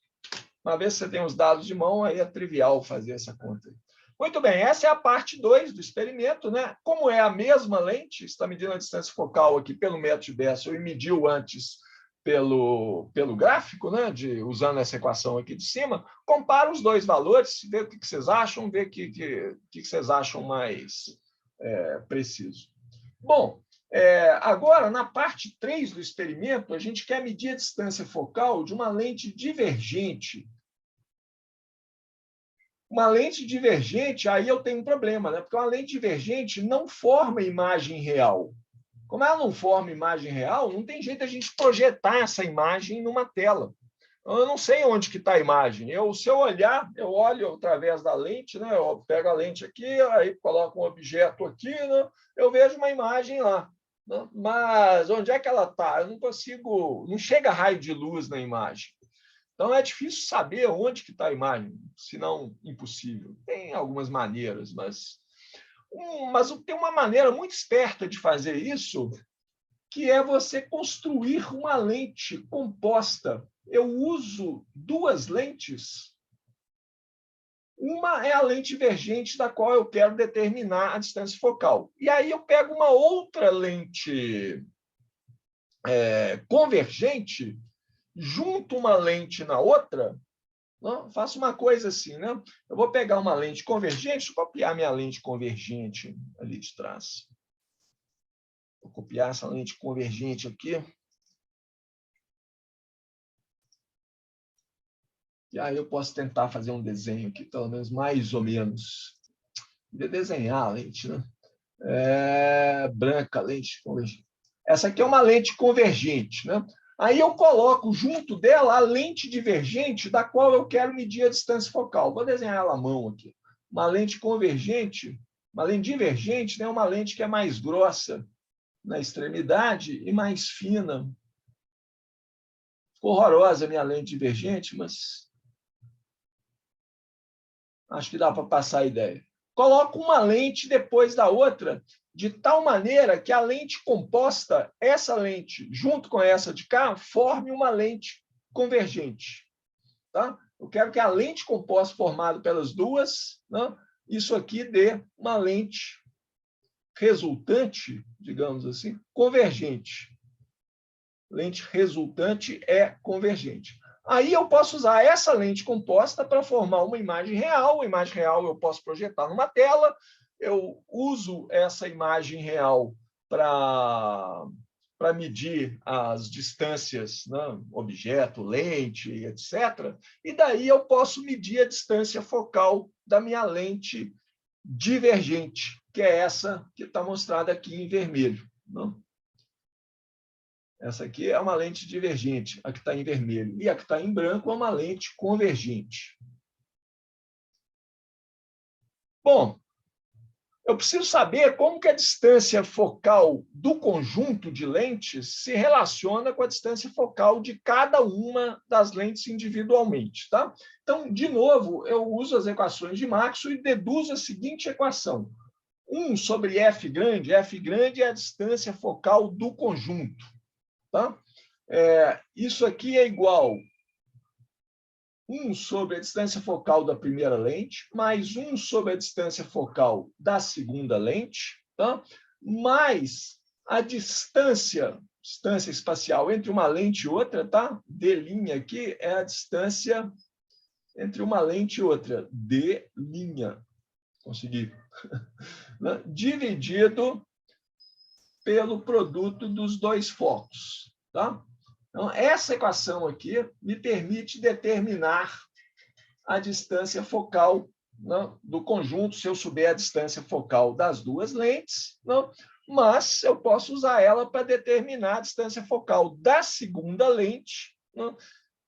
uma vez que você tem os dados de mão, aí é trivial fazer essa conta. Muito bem, essa é a parte 2 do experimento, né? Como é a mesma lente, está medindo a distância focal aqui pelo método de Bessel e mediu antes pelo gráfico, né? Usando essa equação aqui de cima, compara os dois valores, vê o que vocês acham, vê o que vocês acham mais preciso. Bom, agora, na parte 3 do experimento, a gente quer medir a distância focal de uma lente divergente. Uma lente divergente, aí eu tenho um problema, né? Porque uma lente divergente não forma imagem real. Como ela não forma imagem real, não tem jeito a gente projetar essa imagem numa tela. Eu não sei onde que está a imagem. Se eu olhar, eu olho através da lente, né? Eu pego a lente aqui, aí coloco um objeto aqui, né? Eu vejo uma imagem lá. Né? Mas onde é que ela está? Eu não consigo, não chega raio de luz na imagem. Então, é difícil saber onde que está a imagem, se não impossível. Tem algumas maneiras, mas tem uma maneira muito esperta de fazer isso, que é você construir uma lente composta. Eu uso duas lentes. Uma é a lente divergente, da qual eu quero determinar a distância focal. E aí eu pego uma outra lente convergente, junto uma lente na outra, não? Faço uma coisa assim, né? Eu vou pegar uma lente convergente, deixa eu copiar minha lente convergente ali de trás. Vou copiar essa lente convergente aqui. E aí eu posso tentar fazer um desenho aqui, pelo menos mais ou menos. De desenhar a lente, né? Branca, lente convergente. Essa aqui é uma lente convergente, né? Aí eu coloco junto dela a lente divergente, da qual eu quero medir a distância focal. Vou desenhar ela à mão aqui. Uma lente convergente, uma lente divergente, né? Uma lente que é mais grossa na extremidade e mais fina. Ficou horrorosa a minha lente divergente, mas acho que dá para passar a ideia. Coloco uma lente depois da outra, de tal maneira que a lente composta, essa lente, junto com essa de cá, forme uma lente convergente. Tá? Eu quero que a lente composta formada pelas duas, né, isso aqui dê uma lente resultante, digamos assim, convergente. Lente resultante é convergente. Aí eu posso usar essa lente composta para formar uma imagem real. A imagem real eu posso projetar numa tela. Eu uso essa imagem real para medir as distâncias, né? Objeto, lente, etc. E daí eu posso medir a distância focal da minha lente divergente, que é essa que está mostrada aqui em vermelho. Não? Essa aqui é uma lente divergente, a que está em vermelho. E a que está em branco é uma lente convergente. Bom, eu preciso saber como que a distância focal do conjunto de lentes se relaciona com a distância focal de cada uma das lentes individualmente. Tá? Então, de novo, eu uso as equações de Maxwell e deduzo a seguinte equação. 1 sobre f grande é a distância focal do conjunto. Tá? Isso aqui é igual 1 sobre a distância focal da primeira lente, mais 1 sobre a distância focal da segunda lente, tá? Mais a distância espacial entre uma lente e outra, tá? D' aqui é a distância entre uma lente e outra, D'. Consegui. Dividido pelo produto dos dois focos. Tá? Então, essa equação aqui me permite determinar a distância focal, né, do conjunto, se eu souber a distância focal das duas lentes, né, mas eu posso usar ela para determinar a distância focal da segunda lente, né,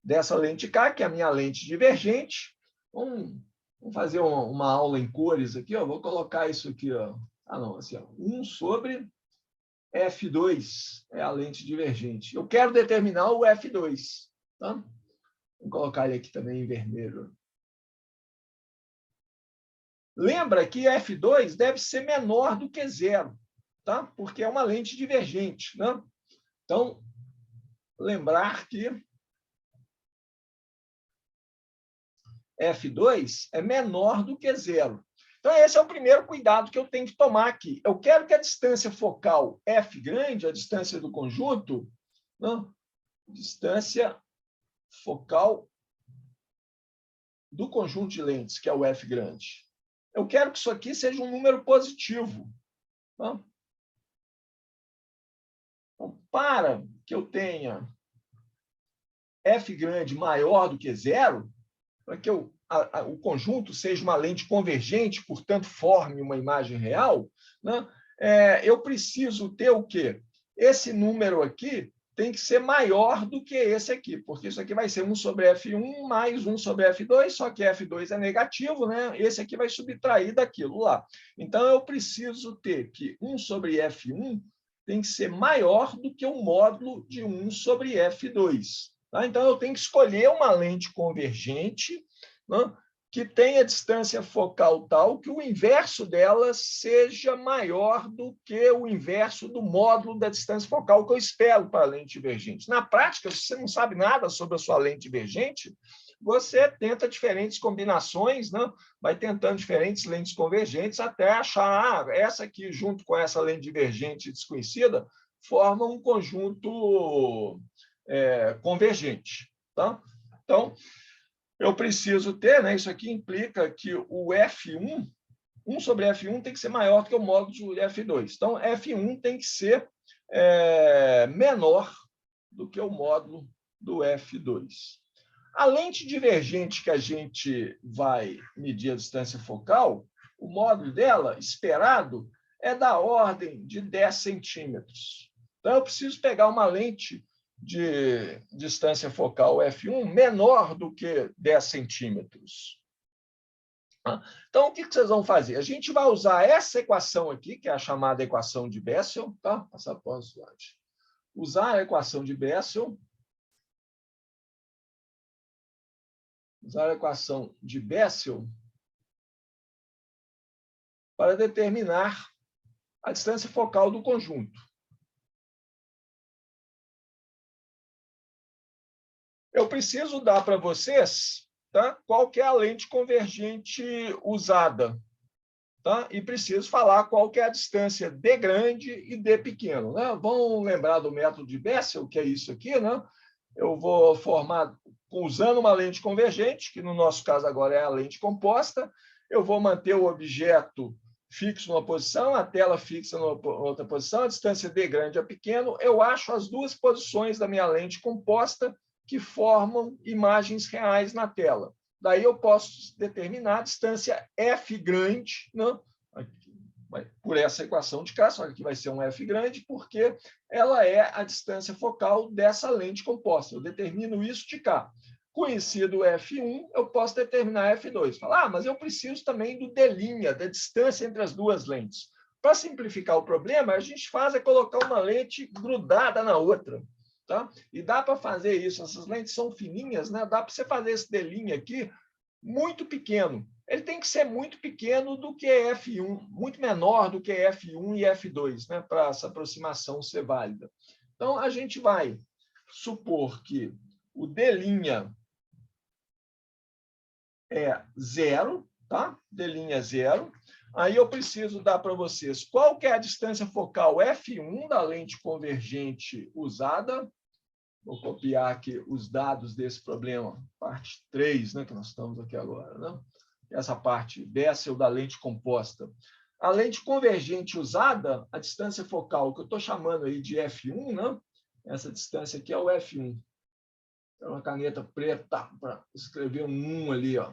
dessa lente cá, que é a minha lente divergente. Vamos fazer uma aula em cores aqui, ó. Vou colocar isso aqui, ó. Ah, não, assim, ó. 1 sobre F2 é a lente divergente. Eu quero determinar o F2. Tá? Vou colocar ele aqui também em vermelho. Lembra que F2 deve ser menor do que 0, tá? Porque é uma lente divergente. Né? Então, lembrar que F2 é menor do que 0. Então, esse é o primeiro cuidado que eu tenho que tomar aqui. Eu quero que a distância focal F grande, a distância do conjunto, né? Distância focal do conjunto de lentes, que é o F grande. Eu quero que isso aqui seja um número positivo. Tá? Então, para que eu tenha F grande maior do que 0, para que o conjunto seja uma lente convergente, portanto, forme uma imagem real, né? Eu preciso ter o quê? Esse número aqui tem que ser maior do que esse aqui, porque isso aqui vai ser 1 sobre F1 mais 1 sobre F2, só que F2 é negativo, né? Esse aqui vai subtrair daquilo lá. Então, eu preciso ter que 1 sobre F1 tem que ser maior do que o módulo de 1 sobre F2. Tá? Então, eu tenho que escolher uma lente convergente, né, que tenha distância focal tal que o inverso dela seja maior do que o inverso do módulo da distância focal que eu espero para a lente divergente. Na prática, se você não sabe nada sobre a sua lente divergente, você tenta diferentes combinações, né? Vai tentando diferentes lentes convergentes até achar essa aqui, junto com essa lente divergente desconhecida, forma um conjunto convergente. Tá? Então, eu preciso ter, né, isso aqui implica que o F1, 1 sobre F1 tem que ser maior do que o módulo de F2. Então, F1 tem que ser menor do que o módulo do F2. A lente divergente que a gente vai medir a distância focal, o módulo dela, esperado, é da ordem de 10 centímetros. Então, eu preciso pegar uma lente de distância focal F1 menor do que 10 centímetros. Então, o que vocês vão fazer? A gente vai usar essa equação aqui, que é a chamada equação de Bessel. Tá? Passar para o slide. Usar a equação de Bessel. Usar a equação de Bessel para determinar a distância focal do conjunto. Eu preciso dar para vocês, tá, qual que é a lente convergente usada. Tá? E preciso falar qual que é a distância D grande e D pequeno. Né? Vão lembrar do método de Bessel, que é isso aqui. Né? Eu vou formar, usando uma lente convergente, que no nosso caso agora é a lente composta, eu vou manter o objeto fixo numa posição, a tela fixa numa outra posição, a distância D grande a pequeno, eu acho as duas posições da minha lente composta que formam imagens reais na tela. Daí eu posso determinar a distância F grande, né? Por essa equação de cá, só que aqui vai ser um F grande, porque ela é a distância focal dessa lente composta. Eu determino isso de cá. Conhecido F1, eu posso determinar F2. Falar, mas eu preciso também do D', da distância entre as duas lentes. Para simplificar o problema, a gente faz é colocar uma lente grudada na outra. Tá? E dá para fazer isso. Essas lentes são fininhas, né? Dá para você fazer esse D' aqui muito pequeno. Ele tem que ser muito pequeno do que F1, muito menor do que F1 e F2, né? Para essa aproximação ser válida. Então, a gente vai supor que o D' é 0, tá? D' é 0. Aí eu preciso dar para vocês qual que é a distância focal F1 da lente convergente usada. Vou copiar aqui os dados desse problema, parte 3, né, que nós estamos aqui agora. Né? Essa parte, Bessel da lente composta. A lente convergente usada, a distância focal, que eu estou chamando aí de F1, né? Essa distância aqui é o F1. uma caneta preta para escrever um 1 ali. Ó.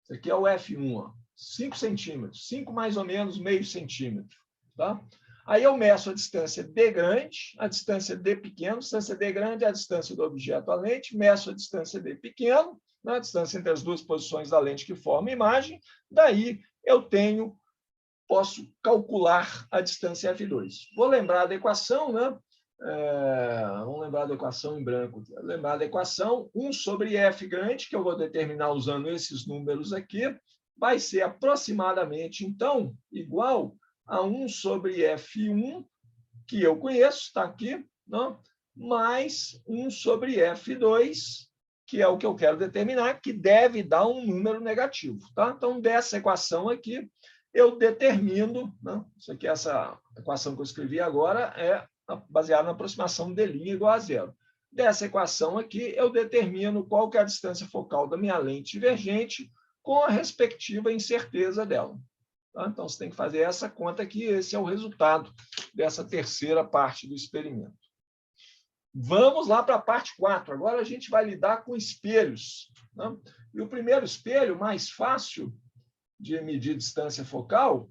Isso aqui é o F1, ó, 5 centímetros, 5 mais ou menos meio centímetro. Tá? Aí eu meço a distância D grande, a distância D pequeno, a distância D grande é a distância do objeto à lente, meço a distância D pequeno, né, a distância entre as duas posições da lente que forma a imagem, daí eu posso calcular a distância F2. Vou lembrar da equação, né? Vamos lembrar da equação em branco. Lembrar da equação 1 sobre F grande, que eu vou determinar usando esses números aqui, vai ser aproximadamente, então, igual a 1 sobre F1, que eu conheço, está aqui, não? Mais 1 sobre F2, que é o que eu quero determinar, que deve dar um número negativo. Tá? Então, dessa equação aqui, eu determino, né? Isso aqui, essa equação que eu escrevi agora, é baseada na aproximação d' igual a zero. Dessa equação aqui, eu determino qual que é a distância focal da minha lente divergente com a respectiva incerteza dela. Tá? Então, você tem que fazer essa conta aqui, esse é o resultado dessa terceira parte do experimento. Vamos lá para a parte 4. Agora a gente vai lidar com espelhos. Né? E o primeiro espelho, mais fácil de medir distância focal,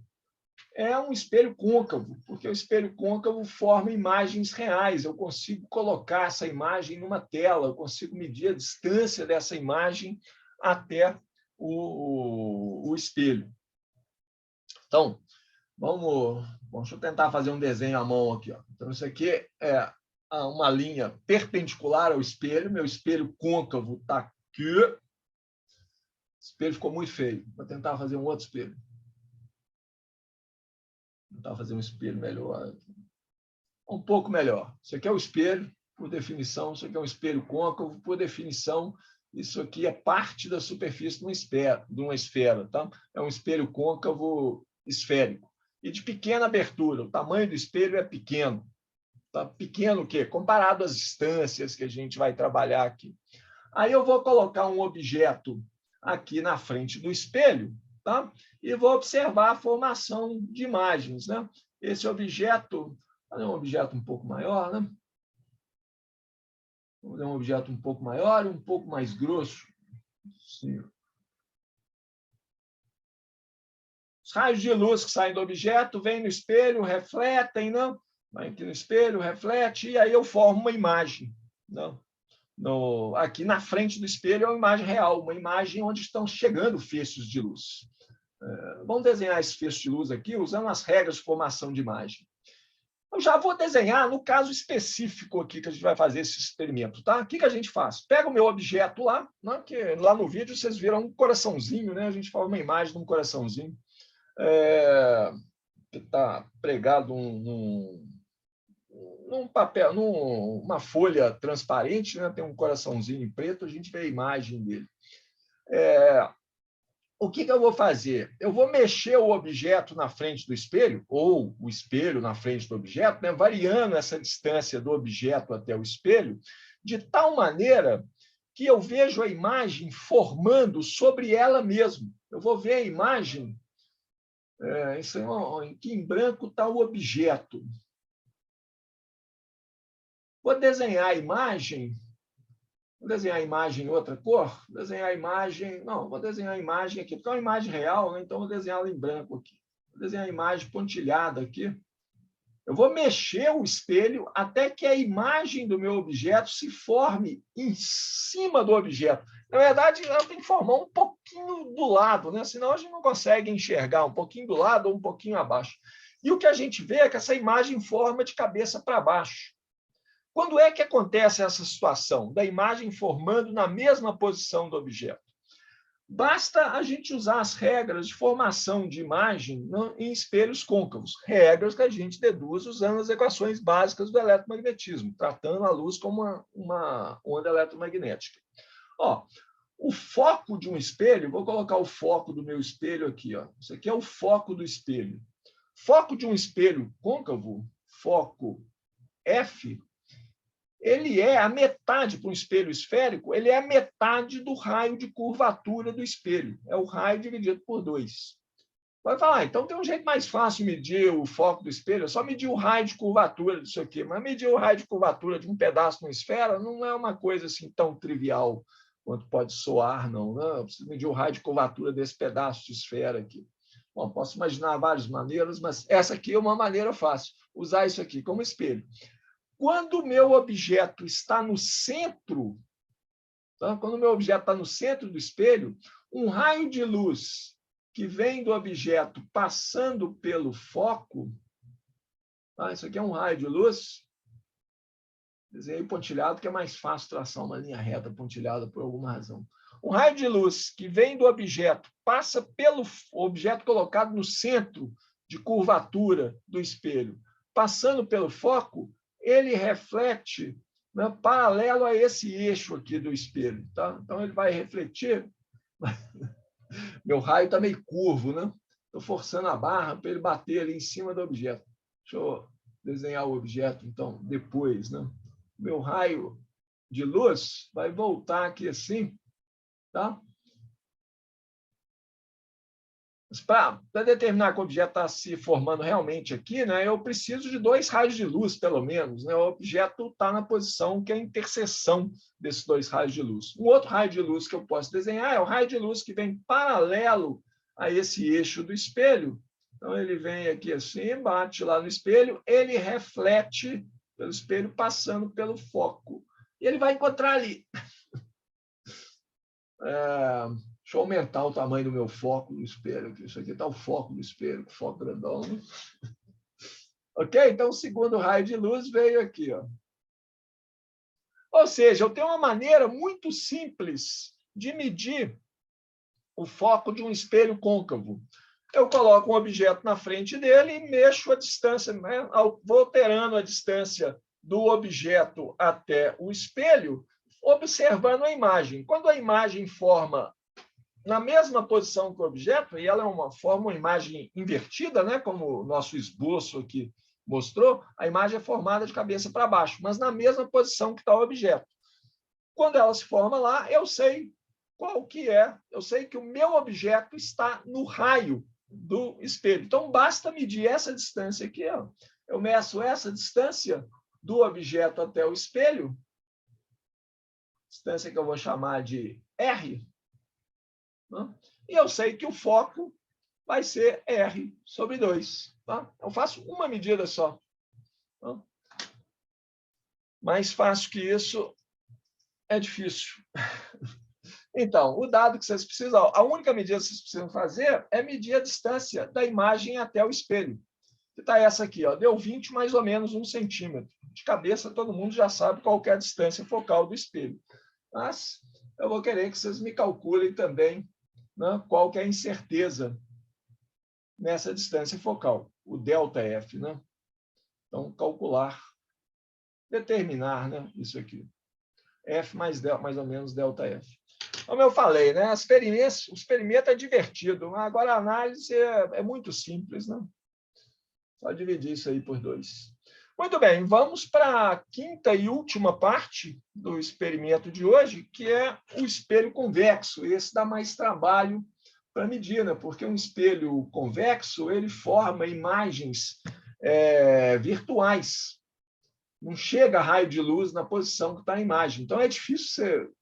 é um espelho côncavo, porque o espelho côncavo forma imagens reais. Eu consigo colocar essa imagem numa tela, eu consigo medir a distância dessa imagem até o espelho. Então, deixa eu tentar fazer um desenho à mão aqui. Ó. Então, isso aqui é uma linha perpendicular ao espelho. Meu espelho côncavo está aqui. O espelho ficou muito feio. Vou tentar fazer um outro espelho. Vou tentar fazer um espelho melhor. Um pouco melhor. Isso aqui é o espelho, por definição. Isso aqui é um espelho côncavo, por definição. Isso aqui é parte da superfície de uma esfera. Tá? É um espelho côncavo esférico. E de pequena abertura. O tamanho do espelho é pequeno. Tá? Pequeno o quê? Comparado às distâncias que a gente vai trabalhar aqui. Aí eu vou colocar um objeto aqui na frente do espelho, tá? E vou observar a formação de imagens. Né? Esse objeto, vou fazer um objeto um pouco maior, né? Vou fazer um objeto um pouco maior e um pouco mais grosso. Sim. Os raios de luz que saem do objeto vêm no espelho, refletem, não? Vai aqui no espelho, reflete, e aí eu formo uma imagem. Não? Aqui na frente do espelho é uma imagem real, uma imagem onde estão chegando feixes de luz. Vamos desenhar esse feixe de luz aqui usando as regras de formação de imagem. Eu já vou desenhar no caso específico aqui que a gente vai fazer esse experimento. Tá? O que a gente faz? Pega o meu objeto lá, né, que lá no vídeo vocês viram um coraçãozinho, né? A gente forma uma imagem de um coraçãozinho. Que está pregado num papel, numa folha transparente, né? Tem um coraçãozinho em preto, a gente vê a imagem dele. O que eu vou fazer? Eu vou mexer o objeto na frente do espelho, ou o espelho na frente do objeto, né? Variando essa distância do objeto até o espelho, de tal maneira que eu vejo a imagem formando sobre ela mesma. Eu vou ver a imagem em que em branco está o objeto. Vou desenhar a imagem. Vou desenhar a imagem em outra cor. Desenhar a imagem. Não, vou desenhar a imagem aqui, porque é uma imagem real, né? Então vou desenhá-la em branco aqui. Vou desenhar a imagem pontilhada aqui. Eu vou mexer o espelho até que a imagem do meu objeto se forme em cima do objeto. Na verdade, ela tem que formar um pouquinho do lado, né? Senão a gente não consegue enxergar um pouquinho do lado ou um pouquinho abaixo. E o que a gente vê é que essa imagem forma de cabeça para baixo. Quando é que acontece essa situação da imagem formando na mesma posição do objeto? Basta a gente usar as regras de formação de imagem em espelhos côncavos, regras que a gente deduz usando as equações básicas do eletromagnetismo, tratando a luz como uma onda eletromagnética. Ó, o foco de um espelho, vou colocar o foco do meu espelho aqui. Ó. Isso aqui é o foco do espelho. Foco de um espelho côncavo, foco F, ele é a metade para um espelho esférico, ele é a metade do raio de curvatura do espelho. É o raio dividido por 2. Vai falar, então tem um jeito mais fácil de medir o foco do espelho, é só medir o raio de curvatura disso aqui. Mas medir o raio de curvatura de um pedaço de uma esfera não é uma coisa assim tão trivial quanto pode soar, não. Né? Eu preciso medir o raio de curvatura desse pedaço de esfera aqui. Bom, posso imaginar várias maneiras, mas essa aqui é uma maneira fácil. Usar isso aqui como espelho. Quando o meu objeto está no centro, tá? Quando o meu objeto está no centro do espelho, um raio de luz que vem do objeto passando pelo foco, tá? Isso aqui é um raio de luz, desenhei pontilhado, que é mais fácil traçar uma linha reta pontilhada por alguma razão. Um raio de luz que vem do objeto, passa pelo objeto colocado no centro de curvatura do espelho, passando pelo foco, ele reflete, né, paralelo a esse eixo aqui do espelho. Tá? Então, ele vai refletir. Meu raio está meio curvo, né? Estou forçando a barra para ele bater ali em cima do objeto. Deixa eu desenhar o objeto, então, depois. Né? Meu raio de luz vai voltar aqui assim, tá? Para determinar que o objeto está se formando realmente aqui, né, eu preciso de 2 raios de luz, pelo menos. Né? O objeto está na posição que é a interseção desses 2 raios de luz. Um outro raio de luz que eu posso desenhar é o raio de luz que vem paralelo a esse eixo do espelho. Então, ele vem aqui assim, bate lá no espelho, ele reflete pelo espelho, passando pelo foco. E ele vai encontrar ali. Deixa eu aumentar o tamanho do meu foco do espelho. Isso aqui está o foco do espelho, o foco grandão. Né? Ok? Então, o segundo raio de luz veio aqui. Ó. Ou seja, eu tenho uma maneira muito simples de medir o foco de um espelho côncavo. Eu coloco um objeto na frente dele e mexo a distância, né? Vou alterando a distância do objeto até o espelho, observando a imagem. Quando a imagem forma na mesma posição que o objeto, e ela forma uma imagem invertida, né? Como o nosso esboço aqui mostrou, a imagem é formada de cabeça para baixo, mas na mesma posição que está o objeto. Quando ela se forma lá, eu sei qual que é, eu sei que o meu objeto está no raio do espelho. Então, basta medir essa distância aqui. Ó. Eu meço essa distância do objeto até o espelho, distância que eu vou chamar de R, né? E eu sei que o foco vai ser R sobre 2. Tá? Eu faço uma medida só. Tá? Mais fácil que isso é difícil. Então, o dado que vocês precisam, a única medida que vocês precisam fazer é medir a distância da imagem até o espelho. Que está essa aqui, ó, deu 20 mais ou menos 1 centímetro. De cabeça, todo mundo já sabe qual é a distância focal do espelho. Mas eu vou querer que vocês me calculem também, né, qual que é a incerteza nessa distância focal, o ΔF. Né? Então, calcular, determinar, né, isso aqui. F mais ou menos ΔF. Como eu falei, né, o experimento é divertido, agora a análise é muito simples. Né? Só dividir isso aí por 2. Muito bem, vamos para a quinta e última parte do experimento de hoje, que é o espelho convexo. Esse dá mais trabalho para medir, né? Porque um espelho convexo ele forma imagens virtuais. Não chega raio de luz na posição que está a imagem. Então, é difícil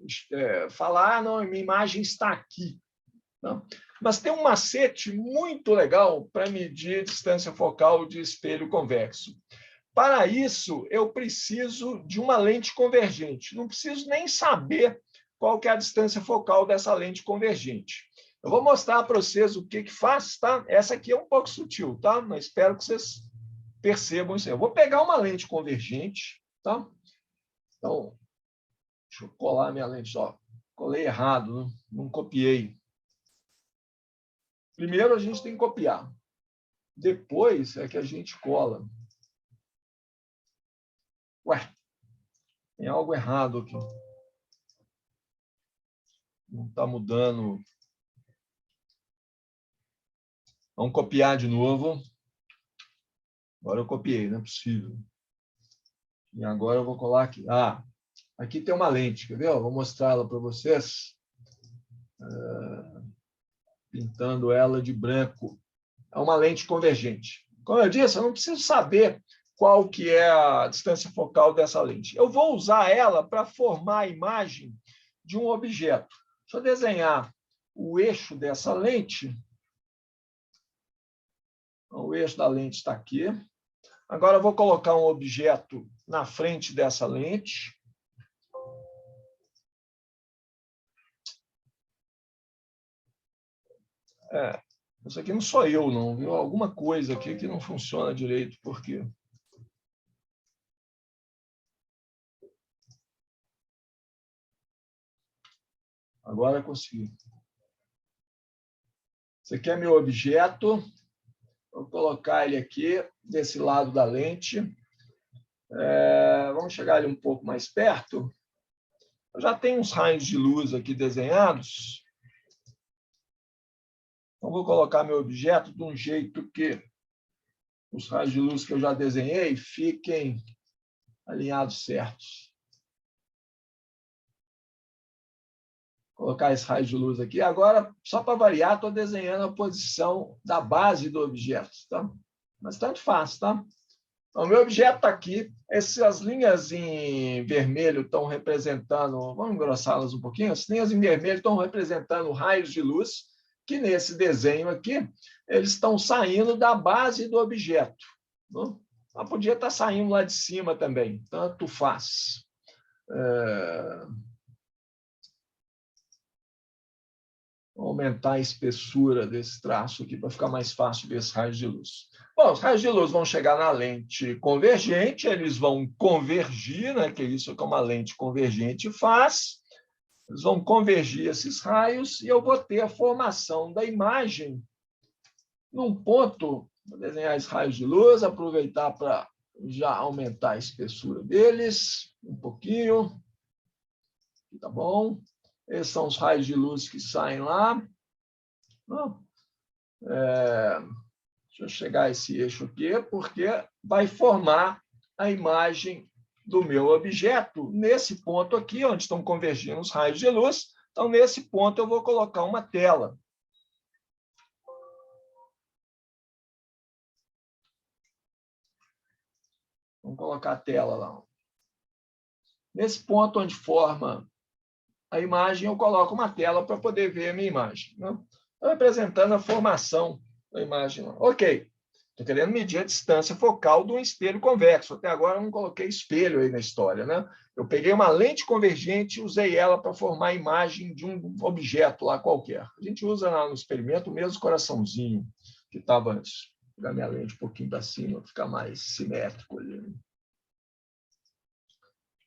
você falar, não, minha imagem está aqui. Não? Mas tem um macete muito legal para medir distância focal de espelho convexo. Para isso, eu preciso de uma lente convergente. Não preciso nem saber qual que é a distância focal dessa lente convergente. Eu vou mostrar para vocês o que faz. Tá? Essa aqui é um pouco sutil, tá? Mas espero que vocês percebam isso aí. Eu vou pegar uma lente convergente. Tá? Então, deixa eu colar minha lente. Ó. Colei errado, não copiei. Primeiro, a gente tem que copiar. Depois é que a gente cola. Ué, tem algo errado aqui. Não está mudando. Vamos copiar de novo. Agora eu copiei, não é possível. E agora eu vou colar aqui. Ah, aqui tem uma lente, quer ver? Vou mostrar ela para vocês. pintando ela de branco. É uma lente convergente. Como eu disse, eu não preciso saber qual que é a distância focal dessa lente. Eu vou usar ela para formar a imagem de um objeto. Deixa eu desenhar o eixo dessa lente. O eixo da lente está aqui. Agora eu vou colocar um objeto na frente dessa lente. Isso aqui não sou eu, não, viu? Alguma coisa aqui que não funciona direito, por quê? Agora consegui. Esse aqui é meu objeto. Vou colocar ele aqui, desse lado da lente. Vamos chegar ali um pouco mais perto. Eu já tenho uns raios de luz aqui desenhados. Então, vou colocar meu objeto de um jeito que os raios de luz que eu já desenhei fiquem alinhados certos. Vou colocar esse raio de luz aqui. Agora, só para variar, estou desenhando a posição da base do objeto. Tá? Mas tanto faz, tá? Então, o meu objeto está aqui. Essas linhas em vermelho estão representando... Vamos engrossá-las um pouquinho. As linhas em vermelho estão representando raios de luz que, nesse desenho aqui, eles estão saindo da base do objeto. Não? Mas podia estar saindo lá de cima também. Tanto faz. Vou aumentar a espessura desse traço aqui para ficar mais fácil ver os raios de luz. Bom, os raios de luz vão chegar na lente convergente, eles vão convergir, né, que é isso que uma lente convergente faz. Eles vão convergir esses raios e eu vou ter a formação da imagem num ponto. Vou desenhar esses raios de luz, aproveitar para já aumentar a espessura deles um pouquinho. Tá bom? Esses são os raios de luz que saem lá. Deixa eu chegar a esse eixo aqui, porque vai formar a imagem do meu objeto nesse ponto aqui, onde estão convergindo os raios de luz. Então, nesse ponto, eu vou colocar uma tela. Vamos colocar a tela lá. Nesse ponto onde forma a imagem, eu coloco uma tela para poder ver a minha imagem. Estou representando a formação da imagem. Ok. Estou querendo medir a distância focal de um espelho convexo. Até agora eu não coloquei espelho aí na história, né? Eu peguei uma lente convergente e usei ela para formar a imagem de um objeto lá qualquer. A gente usa lá no experimento o mesmo coraçãozinho que estava antes. Vou pegar minha lente um pouquinho para cima, para ficar mais simétrico ali.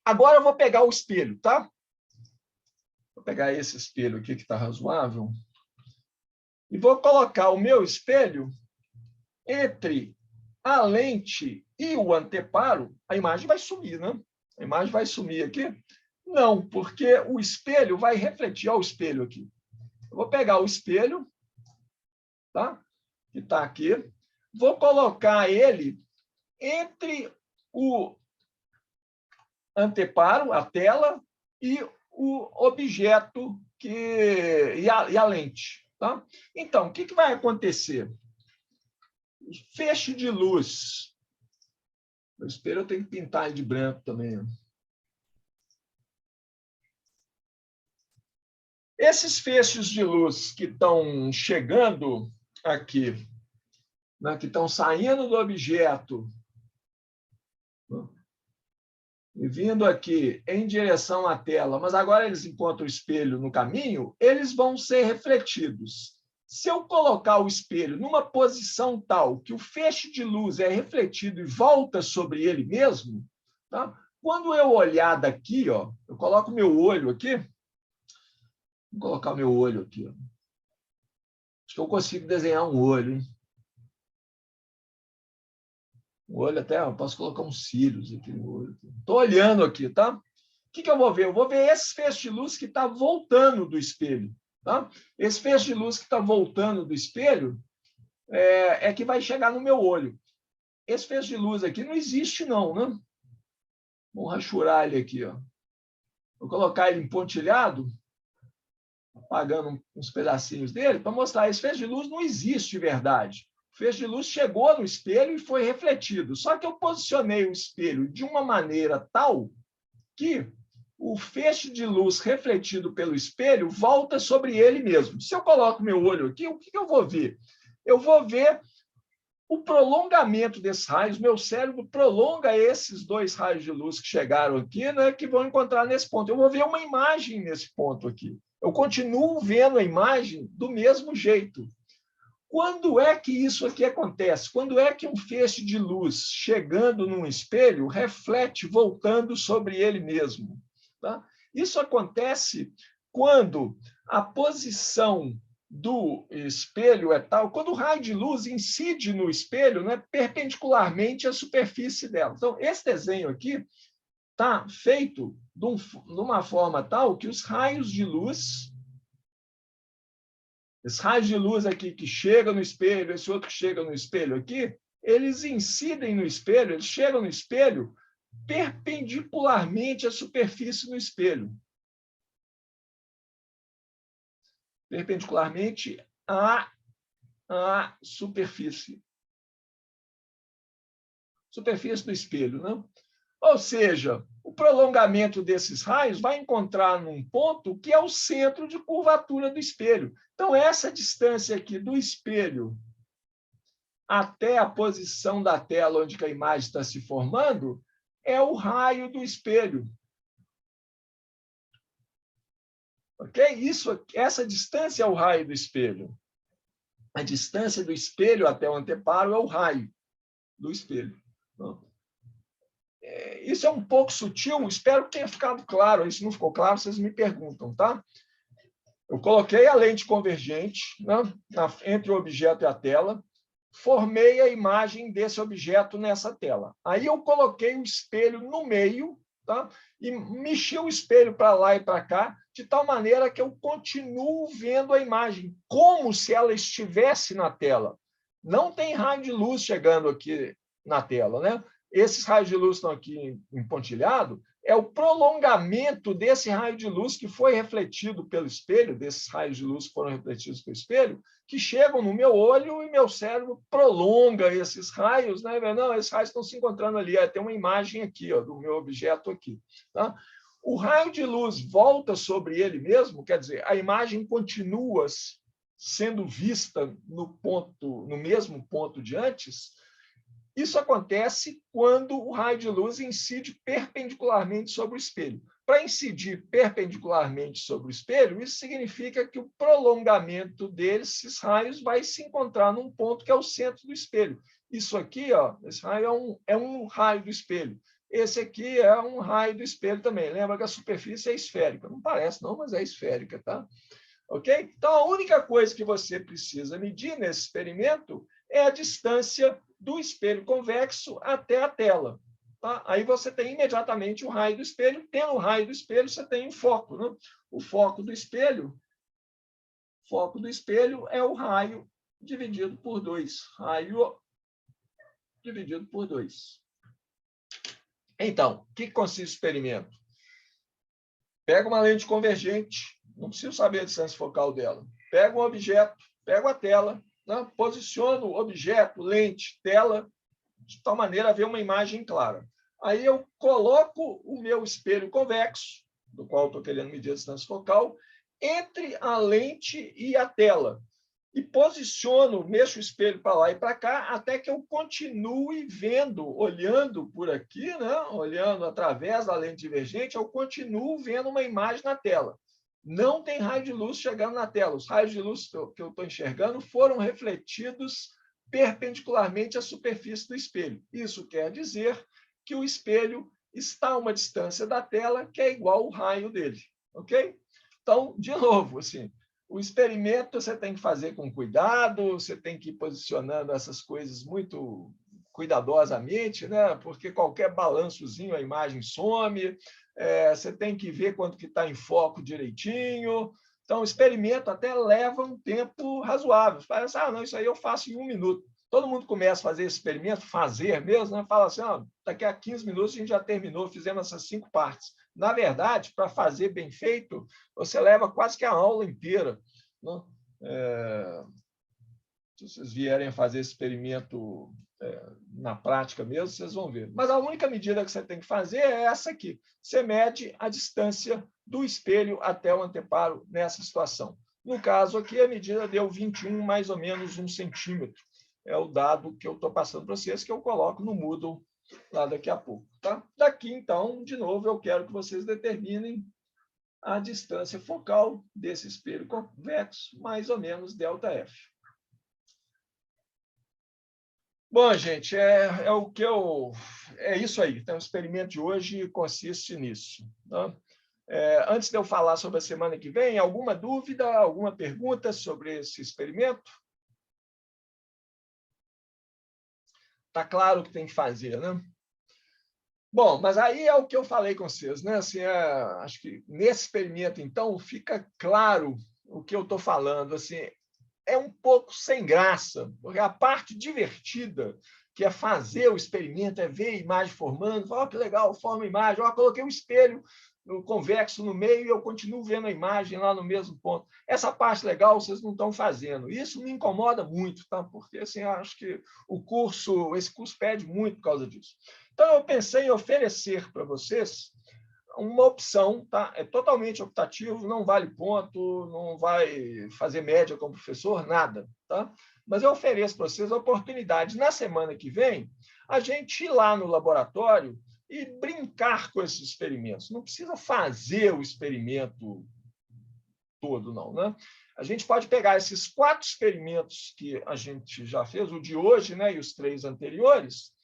Agora eu vou pegar o espelho, tá? Vou pegar esse espelho aqui que está razoável e vou colocar o meu espelho entre a lente e o anteparo. A imagem vai sumir, né? A imagem vai sumir aqui? Não, porque o espelho vai refletir. Olha o espelho aqui. Eu vou pegar o espelho, tá? Que está aqui, vou colocar ele entre o anteparo, a tela, e o objeto e a lente. Tá? Então, o que vai acontecer? Feixe de luz. O espelho eu tenho que pintar ele de branco também. Esses feixes de luz que estão chegando aqui, né, que estão saindo do objeto, né, e vindo aqui em direção à tela, mas agora eles encontram o espelho no caminho, eles vão ser refletidos. Se eu colocar o espelho numa posição tal que o feixe de luz é refletido e volta sobre ele mesmo, tá? Quando eu olhar daqui, ó, eu coloco meu olho aqui, vou colocar meu olho aqui. Ó. Acho que eu consigo desenhar um olho, hein? O olho até, eu posso colocar uns cílios aqui no olho. Estou olhando aqui, tá? O que eu vou ver? Eu vou ver esse feixe de luz que está voltando do espelho. Tá? Esse feixe de luz que está voltando do espelho é que vai chegar no meu olho. Esse feixe de luz aqui não existe, não, né? Vou rachurar ele aqui, ó. Vou colocar ele em pontilhado. apagando uns pedacinhos dele, para mostrar que esse feixe de luz não existe de verdade. O feixe de luz chegou no espelho e foi refletido. Só que eu posicionei o espelho de uma maneira tal que o feixe de luz refletido pelo espelho volta sobre ele mesmo. Se eu coloco meu olho aqui, o que eu vou ver? Eu vou ver o prolongamento desses raios. Meu cérebro prolonga esses 2 raios de luz que chegaram aqui, né, que vão encontrar nesse ponto. Eu vou ver uma imagem nesse ponto aqui. Eu continuo vendo a imagem do mesmo jeito. Quando é que isso aqui acontece? Quando é que um feixe de luz chegando num espelho reflete voltando sobre ele mesmo? Tá? Isso acontece quando a posição do espelho é tal, quando o raio de luz incide no espelho, né, perpendicularmente à superfície dela. Então, esse desenho aqui está feito de uma forma tal que os raios de luz, esse raio de luz aqui que chega no espelho, esse outro que chega no espelho aqui, eles incidem no espelho, eles chegam no espelho perpendicularmente à superfície do espelho. Perpendicularmente à superfície. Superfície do espelho, né? Ou seja, o prolongamento desses raios vai encontrar num ponto que é o centro de curvatura do espelho. Então, essa distância aqui do espelho até a posição da tela onde a imagem está se formando é o raio do espelho. Ok? Essa distância é o raio do espelho. A distância do espelho até o anteparo é o raio do espelho. Isso é um pouco sutil, espero que tenha ficado claro. Se não ficou claro, vocês me perguntam, tá? Eu coloquei a lente convergente, né, entre o objeto e a tela, formei a imagem desse objeto nessa tela. Aí eu coloquei o espelho no meio, tá? E mexi o espelho para lá e para cá, de tal maneira que eu continuo vendo a imagem, como se ela estivesse na tela. Não tem raio de luz chegando aqui na tela, né? Esses raios de luz estão aqui em pontilhado, é o prolongamento desse raio de luz que foi refletido pelo espelho, desses raios de luz que foram refletidos pelo espelho, que chegam no meu olho e meu cérebro prolonga esses raios, né? Não, esses raios estão se encontrando ali, tem uma imagem aqui, ó, do meu objeto aqui. Tá? O raio de luz volta sobre ele mesmo, quer dizer, a imagem continua sendo vista no mesmo ponto de antes. Isso acontece quando o raio de luz incide perpendicularmente sobre o espelho. Para incidir perpendicularmente sobre o espelho, isso significa que o prolongamento desses raios vai se encontrar num ponto que é o centro do espelho. Isso aqui, ó, esse raio é um raio do espelho. Esse aqui é um raio do espelho também. Lembra que a superfície é esférica. Não parece, não, mas é esférica, tá? Ok? Então, a única coisa que você precisa medir nesse experimento é a distância do espelho convexo até a tela. Tá? Aí você tem imediatamente o raio do espelho. Tendo o raio do espelho, você tem o foco. Né? O foco do espelho é o raio dividido por 2. Raio dividido por 2. Então, o que consiste o experimento? Pega uma lente convergente, não preciso saber a distância focal dela. Pega um objeto, pego a tela, né? Posiciono o objeto, lente, tela, de tal maneira a ver uma imagem clara. Aí eu coloco o meu espelho convexo, do qual estou querendo medir a distância focal, entre a lente e a tela. E posiciono, mexo o espelho para lá e para cá, até que eu continue vendo, olhando por aqui, né? Olhando através da lente divergente, eu continuo vendo uma imagem na tela. Não tem raio de luz chegando na tela. Os raios de luz que eu estou enxergando foram refletidos perpendicularmente à superfície do espelho. Isso quer dizer que o espelho está a uma distância da tela que é igual ao raio dele. Ok? Então, de novo, assim, o experimento você tem que fazer com cuidado, você tem que ir posicionando essas coisas muito cuidadosamente, né? Porque qualquer balançozinho a imagem some, você tem que ver quanto que está em foco direitinho. Então, o experimento até leva um tempo razoável. Você fala, não, isso aí eu faço em 1 minuto. todo mundo começa a fazer esse experimento, fazer mesmo, né? Fala assim, daqui a 15 minutos a gente já terminou, fizemos essas 5 partes. Na verdade, para fazer bem feito, você leva quase que a aula inteira, né? Se vocês vierem fazer esse experimento na prática mesmo, vocês vão ver. Mas a única medida que você tem que fazer é essa aqui. Você mede a distância do espelho até o anteparo nessa situação. No caso aqui, a medida deu 21, mais ou menos 1 centímetro. É o dado que eu estou passando para vocês, que eu coloco no Moodle lá daqui a pouco. Tá? Daqui, então, de novo, eu quero que vocês determinem a distância focal desse espelho convexo, mais ou menos ΔF. Bom, gente, é isso aí. Então, o experimento de hoje consiste nisso. Tá? Antes de eu falar sobre a semana que vem, alguma dúvida, alguma pergunta sobre esse experimento? Está claro o que tem que fazer, né? Bom, mas aí é o que eu falei com vocês, né? Assim, acho que nesse experimento, então, fica claro o que eu estou falando. Assim, é um pouco sem graça, porque a parte divertida, que é fazer o experimento, é ver a imagem formando, falar, que legal, forma a imagem, coloquei um espelho no convexo no meio e eu continuo vendo a imagem lá no mesmo ponto. Essa parte legal vocês não estão fazendo. Isso me incomoda muito, tá? Porque assim, acho que esse curso pede muito por causa disso. Então, eu pensei em oferecer para vocês uma opção, tá? É totalmente optativo, não vale ponto, não vai fazer média como professor, nada, tá? Mas eu ofereço para vocês a oportunidade, na semana que vem, a gente ir lá no laboratório e brincar com esses experimentos. Não precisa fazer o experimento todo, não, né? A gente pode pegar esses 4 experimentos que a gente já fez, o de hoje, né, e os 3 anteriores.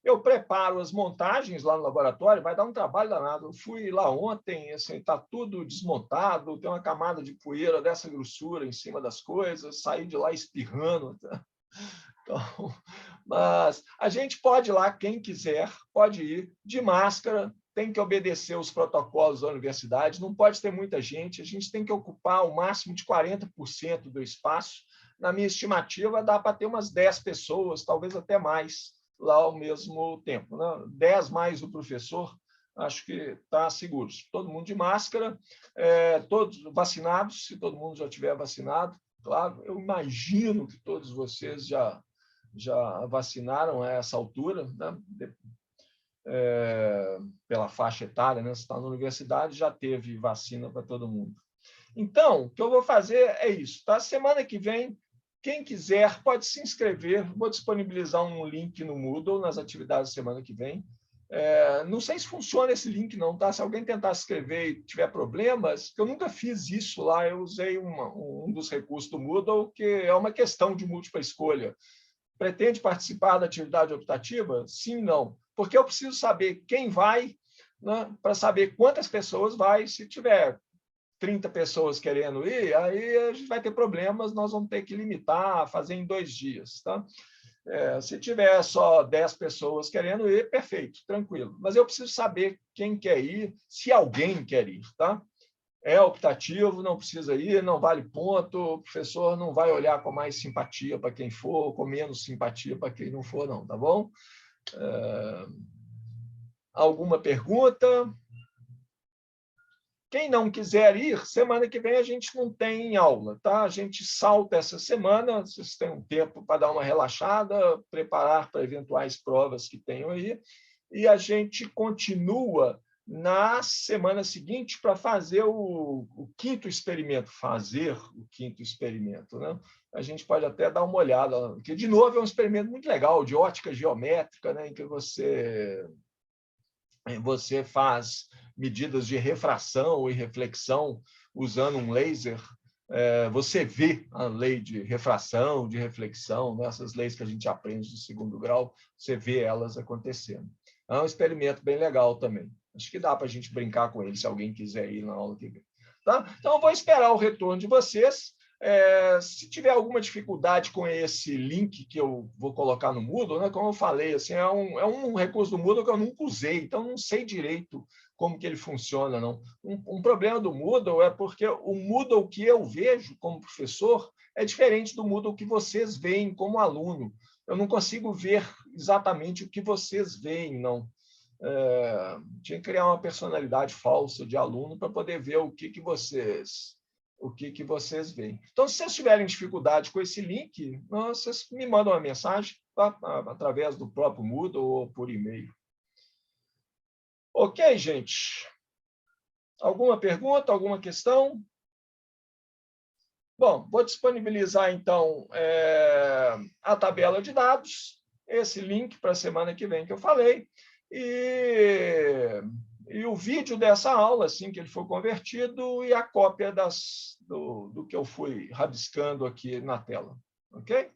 Eu preparo as montagens lá no laboratório, vai dar um trabalho danado. Eu fui lá ontem, assim, está tudo desmontado, tem uma camada de poeira dessa grossura em cima das coisas, saí de lá espirrando. Tá? Então, mas a gente pode ir lá, quem quiser, pode ir de máscara, tem que obedecer os protocolos da universidade, não pode ter muita gente, a gente tem que ocupar o máximo de 40% do espaço. Na minha estimativa, dá para ter umas 10 pessoas, talvez até mais, lá ao mesmo tempo. Né? 10 mais o professor, acho que está seguro. Todo mundo de máscara, todos vacinados, se todo mundo já tiver vacinado, claro. Eu imagino que todos vocês já vacinaram a essa altura, né? Pela faixa etária, né? Se está na universidade, já teve vacina para todo mundo. Então, o que eu vou fazer é isso. Tá? Semana que vem, quem quiser pode se inscrever. Vou disponibilizar um link no Moodle nas atividades da semana que vem. Não sei se funciona esse link, não. Tá? Se alguém tentar se inscrever e tiver problemas, eu nunca fiz isso lá, eu usei um dos recursos do Moodle, que é uma questão de múltipla escolha. Pretende participar da atividade optativa? Sim, não. Porque eu preciso saber quem vai, né, para saber quantas pessoas vai. Se tiver 30 pessoas querendo ir, aí a gente vai ter problemas, nós vamos ter que limitar, fazer em 2 dias. Tá? Se tiver só 10 pessoas querendo ir, perfeito, tranquilo. Mas eu preciso saber quem quer ir, se alguém quer ir. Tá? É optativo, não precisa ir, não vale ponto, o professor não vai olhar com mais simpatia para quem for, com menos simpatia para quem não for, não, tá bom? Alguma pergunta? Quem não quiser ir, semana que vem a gente não tem aula, tá? A gente salta essa semana, vocês têm um tempo para dar uma relaxada, preparar para eventuais provas que tenham aí, e a gente continua na semana seguinte para fazer o 5º experimento, né? A gente pode até dar uma olhada, porque, de novo, é um experimento muito legal, de ótica geométrica, né, em que você faz medidas de refração e reflexão usando um laser. Você vê a lei de refração, de reflexão, né? Essas leis que a gente aprende do 2º grau, você vê elas acontecendo. É um experimento bem legal também. Acho que dá para a gente brincar com ele, se alguém quiser ir na aula que vem. Tá? Então, eu vou esperar o retorno de vocês. Se tiver alguma dificuldade com esse link que eu vou colocar no Moodle, né, como eu falei, assim, é um recurso do Moodle que eu nunca usei, então não sei direito como que ele funciona, não. Um problema do Moodle é porque o Moodle que eu vejo como professor é diferente do Moodle que vocês veem como aluno. Eu não consigo ver exatamente o que vocês veem, não. Tinha que criar uma personalidade falsa de aluno para poder ver o que vocês veem. Então, se vocês tiverem dificuldade com esse link, vocês me mandam uma mensagem, tá? Através do próprio Moodle ou por e-mail. Ok, gente? Alguma pergunta, alguma questão? Bom, vou disponibilizar, então, a tabela de dados, esse link para a semana que vem que eu falei, e o vídeo dessa aula, assim que ele for convertido, e a cópia do que eu fui rabiscando aqui na tela. Ok?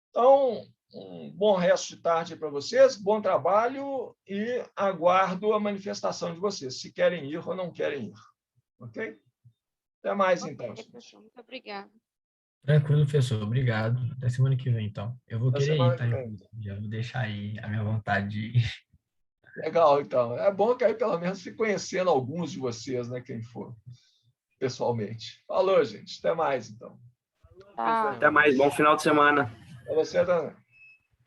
Então, um bom resto de tarde para vocês, bom trabalho e aguardo a manifestação de vocês, se querem ir ou não querem ir. Ok? Até mais, então, gente. Professor, muito obrigada. Tranquilo, professor. Obrigado. Até semana que vem, então. Eu vou Até querer ir, semana tá? que vem. Já vou deixar aí a minha vontade de ir. Legal, então. É bom que aí, pelo menos, fique conhecendo alguns de vocês, né? Quem for, pessoalmente. Falou, gente. Até mais, então. Tchau. Até mais. Bom final de semana. Para você também.